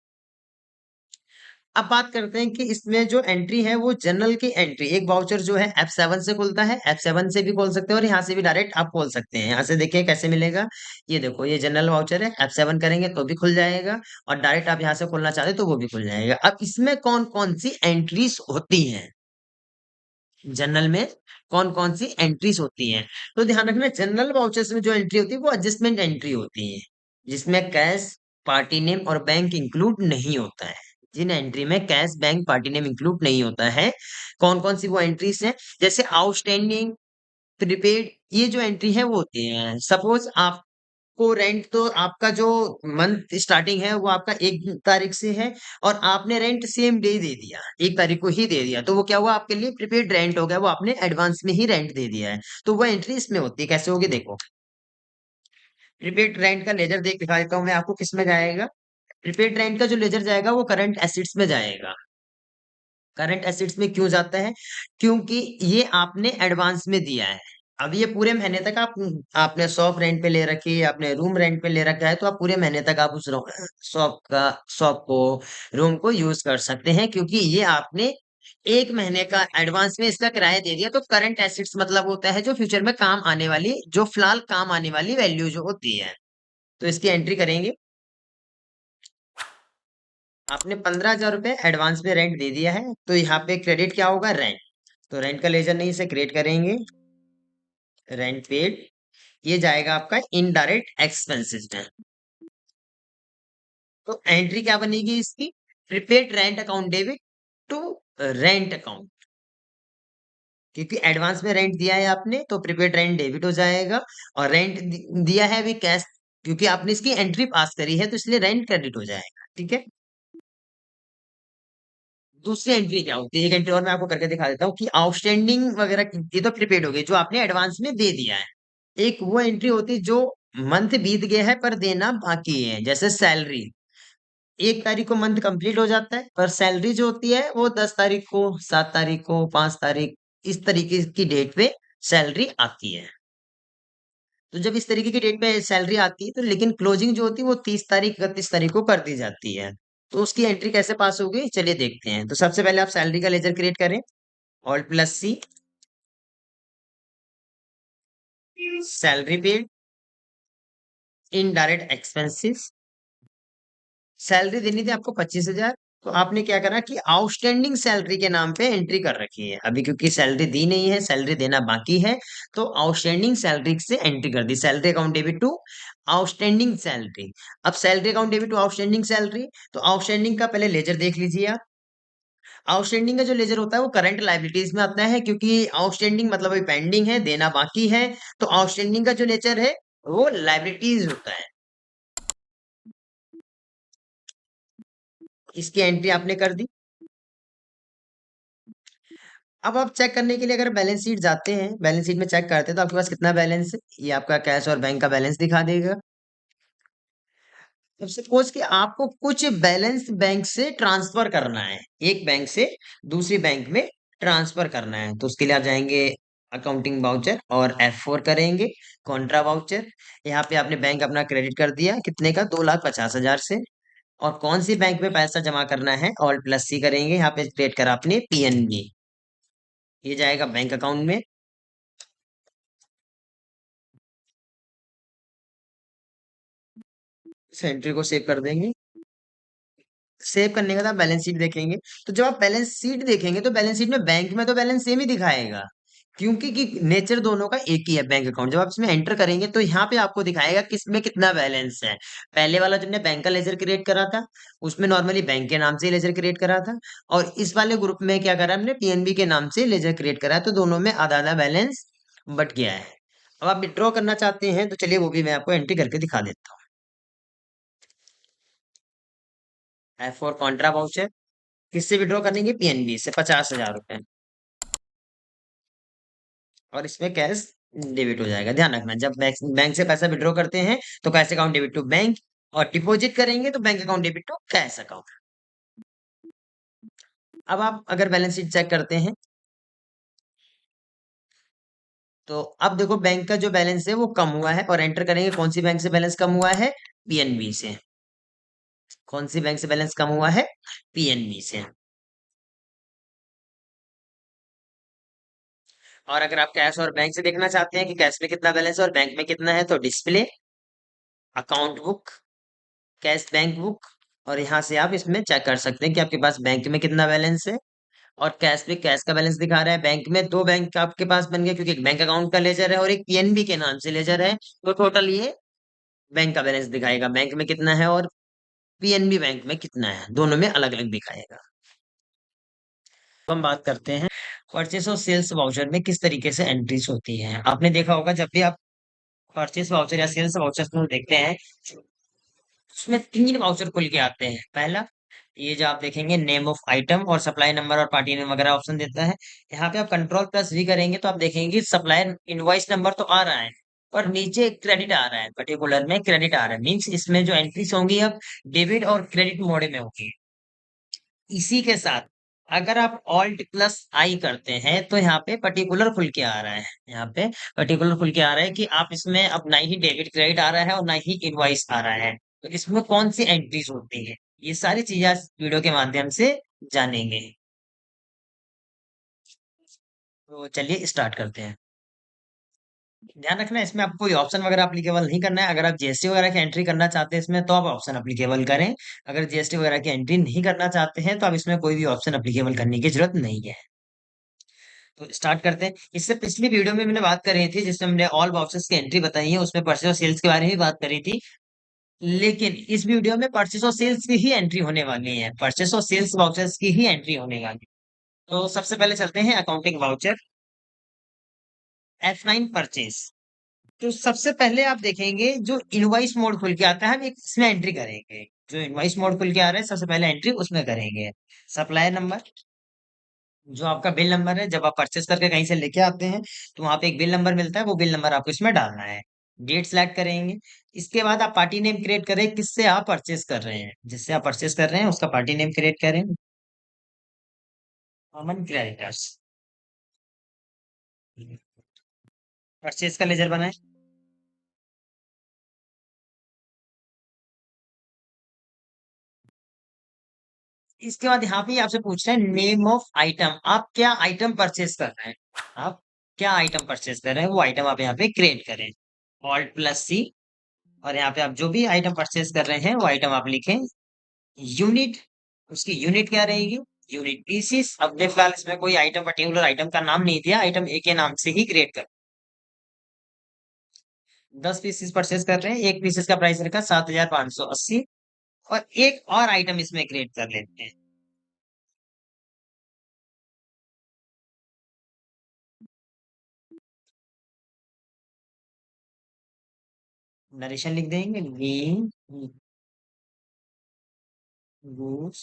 अब बात करते हैं कि इसमें जो एंट्री है वो जनरल की एंट्री, एक वाउचर जो है F7 से खुलता है, F7 से भी खोल सकते हैं और यहाँ से भी डायरेक्ट आप खोल सकते हैं। यहाँ से देखिए कैसे मिलेगा, ये देखो ये जनरल वाउचर है, F7 करेंगे तो भी खुल जाएगा और डायरेक्ट आप यहाँ से खोलना चाहते तो वो भी खुल जाएगा। अब इसमें कौन कौन सी एंट्रीज होती हैं, जनरल में कौन कौन सी एंट्रीज होती हैं, तो ध्यान रखना जनरल वाउचर्स में जो एंट्री होती है वो एडजस्टमेंट एंट्री होती है, जिसमें कैश, पार्टी नेम और बैंक इंक्लूड नहीं होता है। जिन एंट्री में cash, bank, party name include नहीं होता है, कौन कौन सी वो एंट्रीज हैं, जैसे आउटस्टैंडिंग, प्रीपेड, ये जो एंट्री है वो होती है। सपोज आप को रेंट, तो आपका जो मंथ स्टार्टिंग है वो आपका 1 तारीख से है और आपने रेंट सेम डे दे दिया, 1 तारीख को ही दे दिया, तो वो क्या हुआ आपके लिए प्रीपेड रेंट हो गया, वो आपने एडवांस में ही रेंट दे दिया है, तो वो एंट्री इसमें होती है। कैसे होगी देखो, प्रीपेड रेंट का लेजर देख दिखा देता हूँ मैं आपको, किस में जाएगा। प्रीपेड रेंट का जो लेजर जाएगा वो करंट एसिड्स में जाएगा। करंट एसिड्स में क्यों जाता है, क्योंकि ये आपने एडवांस में दिया है। अब ये पूरे महीने तक आपने शॉप रेंट पे ले रखी है, आपने रूम रेंट पे ले रखा है, तो आप पूरे महीने तक आप उस शॉप को, रूम को यूज कर सकते हैं, क्योंकि ये आपने 1 महीने का एडवांस में इसका किराया दे दिया। तो करंट एसिड्स मतलब होता है जो फ्यूचर में काम आने वाली, जो फिलहाल काम आने वाली वैल्यू जो होती है। तो इसकी एंट्री करेंगे, आपने 15,000 रुपए एडवांस में रेंट दे दिया है, तो यहाँ पे क्रेडिट क्या होगा, रेंट। तो रेंट का लेजर नहीं से क्रिएट करेंगे, रेंट पेड, ये जाएगा आपका इनडायरेक्ट एक्सपेंसेस में। तो एंट्री क्या बनेगी इसकी, prepaid rent account debit to rent account, क्योंकि एडवांस में रेंट दिया है आपने तो प्रीपेड रेंट डेबिट हो जाएगा, और रेंट दिया है अभी कैश, क्योंकि आपने इसकी एंट्री पास करी है तो इसलिए रेंट क्रेडिट हो जाएगा। ठीक है, दूसरी एंट्री क्या होती है, एक एंट्री और मैं आपको करके दिखा देता हूँ कि आउटस्टैंडिंग वगैरह ये तो प्रीपेड हो गई जो आपने एडवांस में दे दिया है। एक वो एंट्री होती है जो मंथ बीत गया है पर देना बाकी है, जैसे सैलरी, 1 तारीख को मंथ कंप्लीट हो जाता है पर सैलरी जो होती है वो 10 तारीख को, 7 तारीख को, 5 तारीख, इस तरीके की डेट पे सैलरी आती है। तो जब इस तरीके की डेट पे सैलरी आती है तो लेकिन क्लोजिंग जो होती है वो 30 तारीख, 31 तारीख को कर दी जाती है। तो उसकी एंट्री कैसे पास होगी चलिए देखते हैं। तो सबसे पहले आप सैलरी का लेजर क्रिएट करें, Alt+C, salary paid, indirect expenses, salary देनी थी आपको 25,000, तो आपने क्या करा कि आउटस्टैंडिंग सैलरी के नाम पे एंट्री कर रखी है, अभी क्योंकि सैलरी दी नहीं है, सैलरी देना बाकी है, तो आउटस्टैंडिंग सैलरी से एंट्री कर दी, salary account debit to outstanding salary. अब salary account debit to outstanding salary, तो आउटस्टैंडिंग का पहले लेजर देख लीजिए आप। आउटस्टैंडिंग का जो लेजर होता है वो करंट लायबिलिटीज में आता है, क्योंकि आउटस्टैंडिंग मतलब अभी पेंडिंग है, देना बाकी है, तो आउटस्टैंडिंग का जो नेचर है वो लायबिलिटीज होता है। इसकी एंट्री आपने कर दी। अब आप चेक करने के लिए अगर बैलेंस शीट जाते हैं, बैलेंस शीट में चेक करते हैं तो आपके पास कितना बैलेंस है, ये आपका कैश और बैंक का बैलेंस दिखा देगा। अब सपोज कि आपको कुछ बैलेंस बैंक से ट्रांसफर करना है, एक बैंक से दूसरी बैंक में ट्रांसफर करना है, तो उसके लिए आप जाएंगे अकाउंटिंग वाउचर और F4 करेंगे, कॉन्ट्रा वाउचर। यहाँ पे आपने बैंक अपना क्रेडिट कर दिया कितने का, 2,50,000 से, और कौन सी बैंक में पैसा जमा करना है, Alt+C करेंगे, यहाँ पे क्रिएट करा आपने PNB, ये जाएगा बैंक अकाउंट में। इस एंट्री को सेव कर देंगे। सेव करने के बाद आप बैलेंस शीट देखेंगे, तो जब आप बैलेंस शीट देखेंगे तो बैलेंस शीट में बैंक में तो बैलेंस सेम ही दिखाएगा, क्योंकि कि नेचर दोनों का एक ही है बैंक अकाउंट। जब आप इसमें एंटर करेंगे तो यहाँ पे आपको दिखाएगा किस में कितना बैलेंस है। पहले वाला जो हमने बैंक का लेजर क्रिएट करा था उसमें नॉर्मली बैंक के नाम से लेजर क्रिएट करा था, और इस वाले ग्रुप में क्या करा हमने, PNB के नाम से लेजर क्रिएट करा है, तो दोनों में आधा आधा बैलेंस बट गया है। अब आप विड्रॉ करना चाहते हैं तो चलिए वो भी मैं आपको एंट्री करके दिखा देता हूँ। F4 कॉन्ट्रा वाउचर, किससे विड्रॉ करेंगे, PNB से 50,000 रुपए, और इसमें कैश डेबिट हो जाएगा। ध्यान रखना जब बैंक बैंक से पैसा विड्रॉ करते हैं तो cash account debit to bank, और डिपॉजिट करेंगे तो bank account debit to cash account. अब आप अगर बैलेंस शीट चेक करते हैं तो अब देखो बैंक का जो बैलेंस है वो कम हुआ है, और एंटर करेंगे कौन सी बैंक से बैलेंस कम हुआ है, पीएनबी से। कौन सी बैंक से बैलेंस कम हुआ है, पीएनबी से। और अगर आप कैश और बैंक से देखना चाहते हैं कि कैश में कितना बैलेंस है और बैंक में कितना है, तो display, account book, cash bank book, और यहाँ से आप इसमें चेक कर सकते हैं कि आपके पास बैंक में कितना बैलेंस है, और कैश पे कैश का बैलेंस दिखा रहा है। बैंक में दो बैंक आपके पास बन गए, क्योंकि एक बैंक अकाउंट का लेजर है और एक पीएनबी के नाम से लेजर है। तो टोटल ये बैंक का बैलेंस दिखाएगा, बैंक में कितना है और पीएनबी बैंक में कितना है, दोनों में अलग अलग दिखाएगा। अब हम बात करते हैं परचेस और सेल्स वाउचर में किस तरीके से एंट्रीज होती है। आपने देखा होगा जब भी आप परचेस वाउचर या सेल्स वाउचर को देखते हैं, उसमें तीन वाउचर खुल के आते हैं। पहला, ये जो आप देखेंगे नेम ऑफ आइटम और सप्लाई नंबर और पार्टी नेम वगैरह ऑप्शन देता है। यहाँ पे आप कंट्रोल प्लस वी करेंगे तो आप देखेंगे सप्लायर इनवॉइस नंबर तो आ रहा है, और नीचे क्रेडिट आ रहा है, पर्टिकुलर में क्रेडिट आ रहा है, मीन्स इसमें जो एंट्रीज होंगी अब डेबिट और क्रेडिट मोड में होगी। इसी के साथ अगर आप ऑल्ट प्लस आई करते हैं तो यहाँ पे पर्टिकुलर खुल के आ रहा है, यहाँ पे पर्टिकुलर खुल के आ रहा है कि आप इसमें अब ना ही डेबिट क्रेडिट आ रहा है और ना ही इनवॉइस आ रहा है, तो इसमें कौन सी एंट्रीज होती है, ये सारी चीजें आज वीडियो के माध्यम से जानेंगे। तो चलिए स्टार्ट करते हैं। ध्यान रखना इसमें आपको कोई ऑप्शन वगैरह अप्लीकेबल नहीं करना है। अगर आप जीएसटी वगैरह की एंट्री करना चाहते हैं इसमें, तो आप ऑप्शन अप्लीकेबल करें। अगर जीएसटी वगैरह की एंट्री नहीं करना चाहते हैं तो आप इसमें कोई भी ऑप्शन अप्लीकेबल करने की जरूरत नहीं है। तो स्टार्ट करते हैं। इससे पिछली वीडियो में मैंने बात करी थी जिसमें हमने ऑल बॉक्सेस की एंट्री बताई है, उसमें परचेज और सेल्स के बारे में भी बात करी थी। लेकिन इस वीडियो में परचेज और सेल्स की ही एंट्री होने वाली है, परचेज और सेल्स वाउचर्स की ही एंट्री होने वाली है। तो सबसे पहले चलते हैं अकाउंटिंग वाउचर, F9 परचेज। तो सबसे पहले आप देखेंगे जो इनवॉइस मोड खुल के आता है, हम एक इसमें एंट्री करेंगे। जो इनवॉइस मोड खुल के आ रहा है सबसे पहले एंट्री उसमें करेंगे। सप्लायर नंबर, जो आपका बिल नंबर है, जब आप परचेस करके कहीं से लेके आते हैं तो वहां पे एक बिल नंबर मिलता है, वो बिल नंबर आपको इसमें डालना है। डेट सेलेक्ट करेंगे। इसके बाद आप पार्टी नेम क्रिएट करें, किससे आप परचेस कर रहे हैं, जिससे आप परचेस कर रहे हैं उसका पार्टी नेम क्रिएट करें। कॉमन क्रेडिटर्स, परचेस का लेजर बनाए। इसके बाद यहाँ पे आपसे पूछ रहे हैं नेम ऑफ आइटम, आप क्या आइटम परचेस कर रहे हैं, आप क्या आइटम परचेस कर रहे हैं वो आइटम आप यहाँ पे क्रिएट करें। ऑल्ट प्लस सी, और यहाँ पे आप जो भी आइटम परचेस कर रहे हैं वो आइटम आप लिखें। यूनिट, उसकी यूनिट क्या रहेगी, यूनिट पीसीस। अब फिलहाल इसमें कोई आइटम पर्टिकुलर आइटम का नाम नहीं दिया, आइटम ए के नाम से ही क्रिएट कर। 10 पीसेस परचेस कर रहे हैं, एक पीसेस का प्राइस रखा 7,580, और एक और आइटम इसमें क्रिएट कर लेते हैं। नरेशन लिख देंगे, मीन गुड्स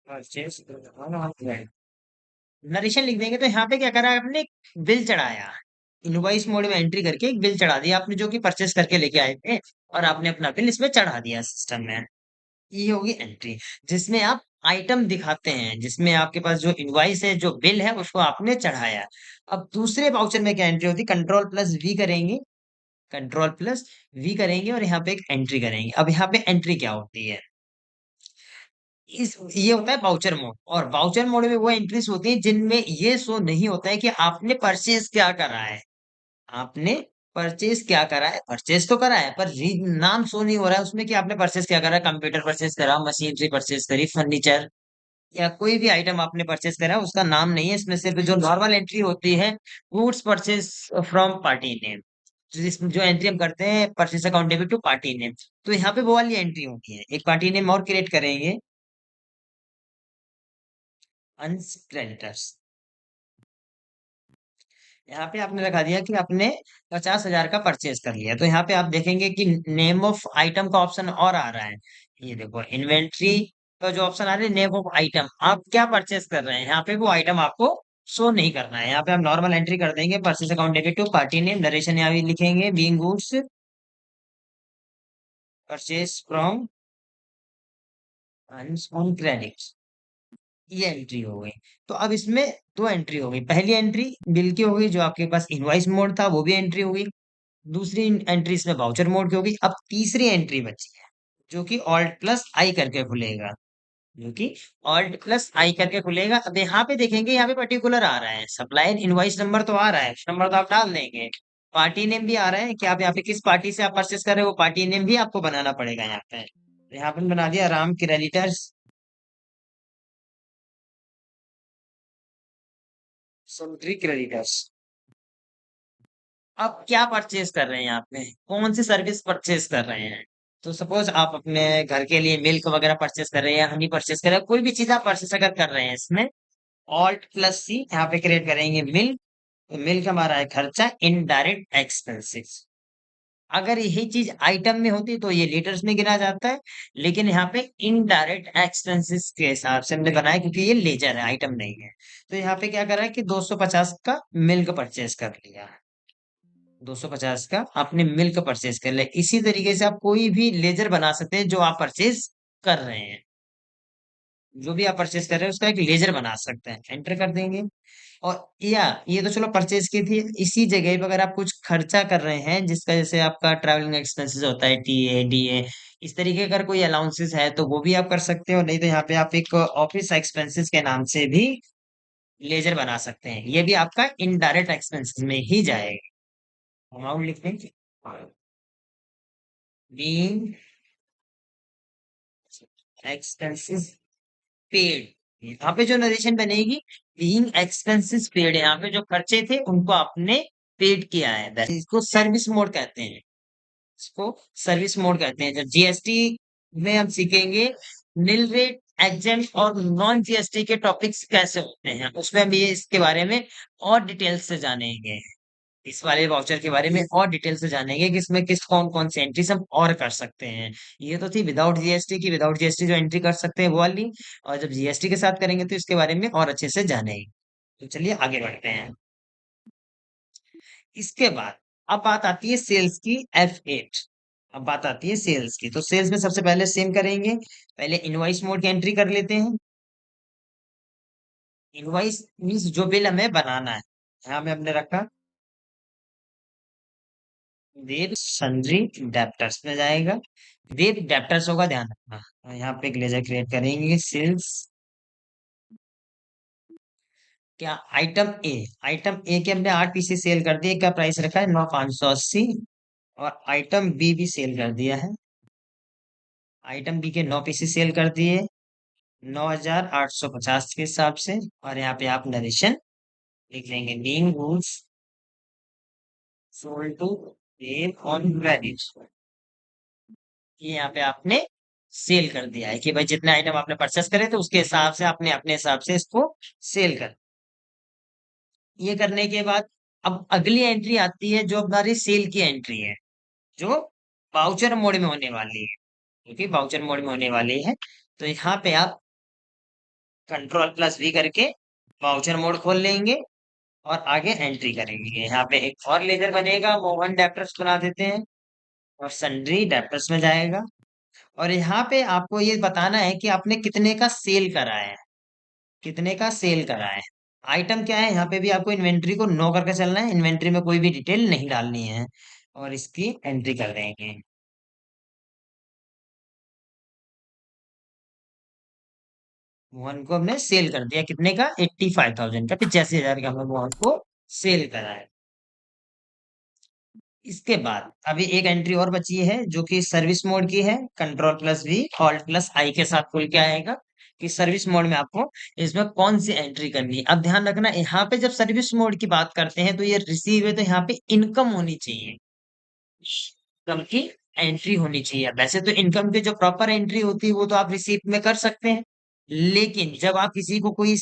परचेस, नरेशन लिख देंगे। तो यहाँ पे क्या करा आपने, एक बिल चढ़ाया, इनवॉइस मोड में एंट्री करके एक बिल चढ़ा दिया आपने, जो कि परचेस करके लेके आए थे, और आपने अपना बिल इसमें चढ़ा दिया सिस्टम में। ये होगी एंट्री, जिसमें आप आइटम दिखाते हैं, जिसमें आपके पास जो इनवॉइस है, जो बिल है, उसको आपने चढ़ाया। अब दूसरे वाउचर में क्या एंट्री होती है, कंट्रोल प्लस वी करेंगे, कंट्रोल प्लस वी करेंगे और यहाँ पे एक एंट्री करेंगे। अब यहाँ पे एंट्री क्या होती है, इस ये होता है वाउचर मोड, और वाउचर मोड में वो एंट्रीज होती है जिनमें ये शो नहीं होता है कि आपने परचेज क्या करा है। आपने परचेज क्या करा है, परचेज तो करा है पर नाम शो नहीं हो रहा है उसमें कि आपने परचेज क्या करा है। कंप्यूटर परचेज करा, मशीनरी परचेज करी, फर्नीचर या कोई भी आइटम आपने परचेज करा है, उसका नाम नहीं है इसमें। सिर्फ जो नॉर्मल एंट्री होती है, goods purchase from party name, जो एंट्री हम करते हैं purchase account debit to party name, तो यहाँ पे वो वाली एंट्री होती है। एक पार्टी नेम और क्रिएट करेंगे, अंस क्रेडिटर्स। यहाँ पे आपने लगा दिया कि आपने 50,000 का परचेज कर लिया, तो यहाँ पे आप देखेंगे कि नेम ऑफ आइटम का ऑप्शन और आ रहा है। ये देखो इन्वेंट्री का जो ऑप्शन आ रहा है, नेम ऑफ आइटम, आप क्या परचेज कर रहे हैं, यहाँ पे वो आइटम आपको शो नहीं करना है। यहाँ पे हम नॉर्मल एंट्री कर देंगे, purchase account debit to party name, narration यहाँ भी लिखेंगे being goods purchase from on credit. ये एंट्री हो गई। तो अब इसमें दो एंट्री हो गई। पहली एंट्री बिल की हो गई, जो आपके पास इनवॉइस मोड था वो भी एंट्री हो गई। दूसरी एंट्री इसमें वाउचर मोड की हो गई। अब तीसरी एंट्री बची है, जो कि ऑल्ट प्लस आई करके खुलेगा, जो कि ऑल्ट प्लस आई करके खुलेगा। अब यहाँ पे देखेंगे, यहाँ पे पर्टिकुलर आ रहा है, सप्लायर इनवॉइस नंबर तो आ रहा है, नंबर तो आप डाल देंगे। पार्टी नेम भी आ रहा है कि आप यहाँ पे किस पार्टी से आप परचेस कर रहे हो, वो पार्टी नेम भी आपको बनाना पड़ेगा यहाँ पे। तो यहाँ पे बना दिया राम क्रेडिटर्स, समुद्री क्रेडिटर्स। आप क्या परचेज कर रहे हैं यहाँ पे, कौन सी सर्विस परचेज कर रहे हैं? तो सपोज आप अपने घर के लिए मिल्क वगैरह परचेस कर रहे हैं, हनी परचेस कर रहे हैं, कोई भी चीज आप परचेस अगर कर रहे हैं इसमें, ऑल्ट प्लस सी यहाँ पे क्रिएट करेंगे मिल्क। तो मिल्क हमारा है खर्चा, इनडायरेक्ट एक्सपेंसेस। अगर यही चीज आइटम में होती तो ये लीटर्स में गिना जाता है, लेकिन यहाँ पे इनडायरेक्ट एक्सपेंसेस के हिसाब से हमने बनाया, क्योंकि ये लेजर है, आइटम नहीं है। तो यहाँ पे क्या करा है कि 250 का मिल्क परचेस कर लिया, 250 का आपने मिल्क परचेज कर लिया। इसी तरीके से आप कोई भी लेजर बना सकते हैं जो आप परचेज कर रहे हैं, जो भी आप परचेज कर रहे हैं उसका एक लेजर बना सकते हैं, एंटर कर देंगे। और या ये तो चलो परचेज की थी। इसी जगह पे अगर आप कुछ खर्चा कर रहे हैं, जिसका जैसे आपका ट्रैवलिंग एक्सपेंसेस होता है, टीए डीए, इस तरीके का अगर कोई अलाउंसेस है तो वो भी आप कर सकते हो। नहीं तो यहाँ पे आप एक ऑफिस एक्सपेंसेस के नाम से भी लेजर बना सकते हैं, ये भी आपका इनडायरेक्ट एक्सपेंसेस में ही जाएगा। अमाउंट लिख देंगे, बीइंग एक्सपेंसेस पेड। यहाँ पे जो नरेशन बनेगी, बीइंग एक्सपेंसेस पेड, यहाँ पे जो खर्चे थे उनको आपने पेड किया है, इसको सर्विस मोड कहते हैं। इसको सर्विस मोड कहते हैं। जब जीएसटी में हम सीखेंगे निल रेट, एग्जेंट और नॉन जीएसटी के टॉपिक्स कैसे होते हैं, उसमें हम ये इसके बारे में और डिटेल से जानेंगे। इस वाले वाउचर के बारे में और डिटेल से जानेंगे कि इसमें किस कौन कौन सी एंट्रीज हम और कर सकते हैं। ये तो थी विदाउट जीएसटी की, विदाउट जीएसटी जो एंट्री कर सकते हैं वो वाली। और जब जीएसटी के साथ करेंगे तो इसके बारे में और अच्छे से जानेंगे। तो चलिए आगे बढ़ते हैं। इसके बाद अब बात आती है सेल्स की, F8। अब बात आती है सेल्स की। तो सेल्स में सबसे पहले सेम करेंगे, पहले इनवॉइस मोड की एंट्री कर लेते हैं। इनवॉइस मीन्स जो बिल हमें बनाना है, यहाँ पे हमने रखा वेब सन्ड्री डेप्टर्स में जाएगा। वेब डेप्टर्स होगा, ध्यान रखना। और यहाँ पे एक लेजर क्रिएट करेंगे, सेल्स क्या, आइटम ए के हमने 8 पीसी सेल कर दिए, क्या प्राइस रखा है 9,580। और आइटम बी भी सेल कर दिया है, आइटम बी के 9 पीसी सेल कर दिए 9,850 के हिसाब से। और यहाँ पे आप नरेशन लिख लेंगे, being goods sold to web on credit. ये यहाँ पे आपने सेल कर दिया है कि भाई जितने आइटम आपने परचेस करे थे उसके हिसाब से आपने अपने हिसाब से इसको सेल कर। ये करने के बाद अब अगली एंट्री आती है जो हमारी सेल की एंट्री है, जो वाउचर मोड में होने वाली है, क्योंकि वाउचर मोड में होने वाली है। तो यहाँ पे आप कंट्रोल प्लस वी करके वाउचर मोड खोल लेंगे और आगे एंट्री करेंगे। यहाँ पे एक और लेजर बनेगा, मोहन डेप्टर्स बना देते हैं, और सन्ड्री डेप्टर्स में जाएगा। और यहाँ पे आपको ये बताना है कि आपने कितने का सेल करा है, कितने का सेल करा है। आइटम क्या है, यहाँ पे भी आपको इन्वेंट्री को नो करके चलना है, इन्वेंट्री में कोई भी डिटेल नहीं डालनी है। और इसकी एंट्री कर देंगे। मोहन को हमने सेल कर दिया, कितने का, 85,000 का, 85,000 का हमने मोहन को सेल करा है। इसके बाद अभी एक एंट्री और बची है जो कि सर्विस मोड की है, control plus V alt plus I के साथ खुल के आएगा कि सर्विस मोड में आपको इसमें कौन सी एंट्री करनी है। अब ध्यान रखना, यहाँ पे जब सर्विस मोड की बात करते हैं तो ये रिसीव है, तो यहाँ पे इनकम होनी चाहिए, इनकम की एंट्री होनी चाहिए। वैसे तो इनकम की जो प्रॉपर एंट्री होती है वो तो आप रिसीप्ट में कर सकते हैं, लेकिन जब आप किसी को कोई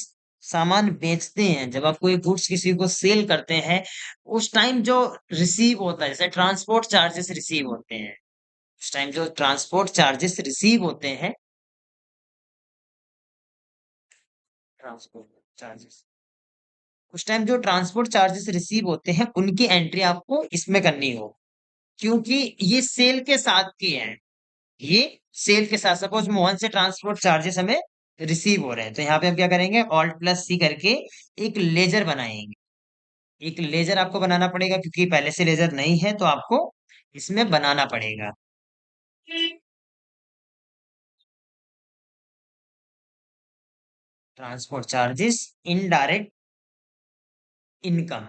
सामान बेचते हैं, जब आप कोई गुड्स किसी को सेल करते हैं, उस टाइम जो रिसीव होता है, जैसे ट्रांसपोर्ट चार्जेस रिसीव होते हैं, उस टाइम जो ट्रांसपोर्ट चार्जेस रिसीव होते हैं, ट्रांसपोर्ट चार्जेस, उस टाइम जो ट्रांसपोर्ट चार्जेस रिसीव होते हैं उनकी एंट्री आपको इसमें करनी हो, क्योंकि ये सेल के साथ की है। ये सेल के साथ, सपोज मोहन से ट्रांसपोर्ट चार्जेस हमें रिसीव हो रहे हैं। तो यहाँ पे हम क्या करेंगे, ऑल्ट प्लस सी करके एक लेजर बनाएंगे। एक लेजर आपको बनाना पड़ेगा क्योंकि पहले से लेजर नहीं है, तो आपको इसमें बनाना पड़ेगा। ट्रांसपोर्ट चार्जेस इनडायरेक्ट इनकम,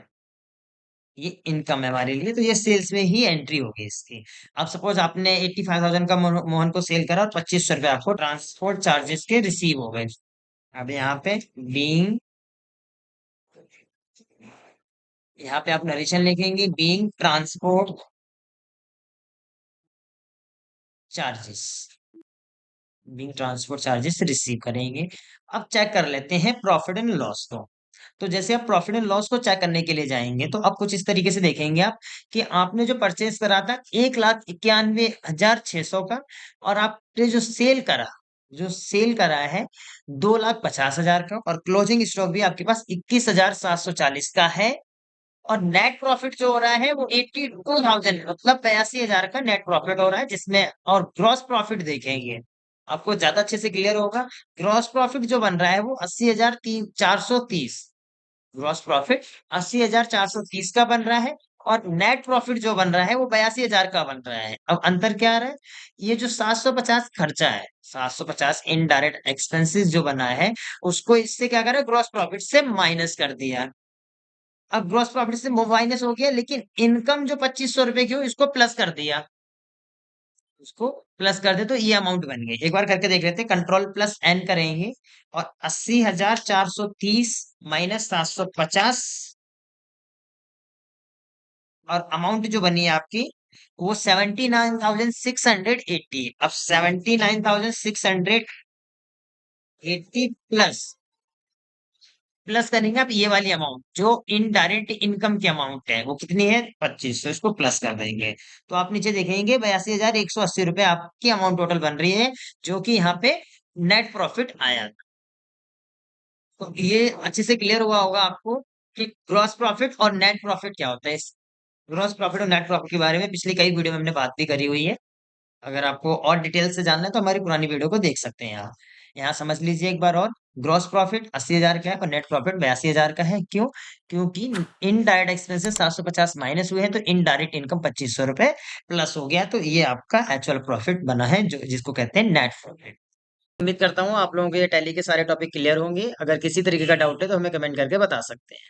ये इनकम है हमारे लिए, तो ये सेल्स में ही एंट्री होगी इसकी। अब सपोज आपने 85,000 का मोहन को सेल करा और 2500 रुपये आपको ट्रांसपोर्ट चार्जेस के रिसीव हो गए। अब यहाँ पे बीइंग, यहाँ पे आप नरेशन लिखेंगे, being transport charges, being transport charges receive करेंगे। अब चेक कर लेते हैं प्रॉफिट एंड लॉस को। तो जैसे आप प्रॉफिट एंड लॉस को चेक करने के लिए जाएंगे, तो अब कुछ इस तरीके से देखेंगे आप कि आपने जो परचेज करा था 1,91,600 का, और आपने जो सेल करा है 2,50,000 का, और क्लोजिंग स्टॉक भी आपके पास 21,740 का है। और नेट प्रॉफिट जो हो रहा है वो 82,000, मतलब 82,000 का नेट प्रॉफिट हो रहा है जिसमें। और ग्रॉस प्रॉफिट देखेंगे, आपको ज्यादा अच्छे से क्लियर होगा। ग्रॉस प्रॉफिट जो बन रहा है वो 80,430, ग्रॉस प्रॉफिट 80,430 का बन रहा है। और नेट प्रॉफिट जो बन रहा है वो 82,000 का बन रहा है। अब अंतर क्या आ रहा है, ये जो 750 खर्चा है, 750 इनडायरेक्ट एक्सपेंसेस जो बना है, उसको इससे क्या करें, ग्रॉस प्रॉफिट से माइनस कर दिया। अब ग्रॉस प्रॉफिट से माइनस हो गया, लेकिन इनकम जो 2500 रुपए की हो इसको प्लस कर दिया, उसको प्लस कर दे तो ये अमाउंट बन गई। एक बार करके देख लेते हैं, कंट्रोल प्लस एन करेंगे, और 80,430 माइनस 750, और अमाउंट जो बनी है आपकी वो 79,680। अब 79,680 प्लस, करेंगे आप ये वाली अमाउंट जो इनडायरेक्ट इनकम की अमाउंट है, वो कितनी है, 2500, इसको प्लस कर देंगे। तो आप नीचे देखेंगे 82,180 रुपए आपकी अमाउंट टोटल बन रही है, जो कि यहाँ पे नेट प्रॉफिट आया। तो ये अच्छे से क्लियर हुआ होगा आपको कि ग्रॉस प्रॉफिट और नेट प्रॉफिट क्या होता है। इस ग्रॉस प्रॉफिट और नेट प्रॉफिट के बारे में पिछली कई वीडियो में हमने बात भी करी हुई है। अगर आपको और डिटेल से जानना है तो हमारी पुरानी वीडियो को देख सकते हैं। यहाँ यहाँ समझ लीजिए एक बार और, ग्रॉस प्रॉफिट 80,000 का है और नेट प्रॉफिट 82,000 का है। क्यों? क्योंकि इनडायरेक्ट एक्सपेंसेस 750 माइनस हुए हैं, तो इनडायरेक्ट इनकम 2500 रुपए प्लस हो गया। तो ये आपका एक्चुअल प्रॉफिट बना है, जो जिसको कहते हैं नेट प्रॉफिट। उम्मीद करता हूँ आप लोगों को ये टैली के सारे टॉपिक क्लियर होंगे। अगर किसी तरीके का डाउट है तो हमें कमेंट करके बता सकते हैं।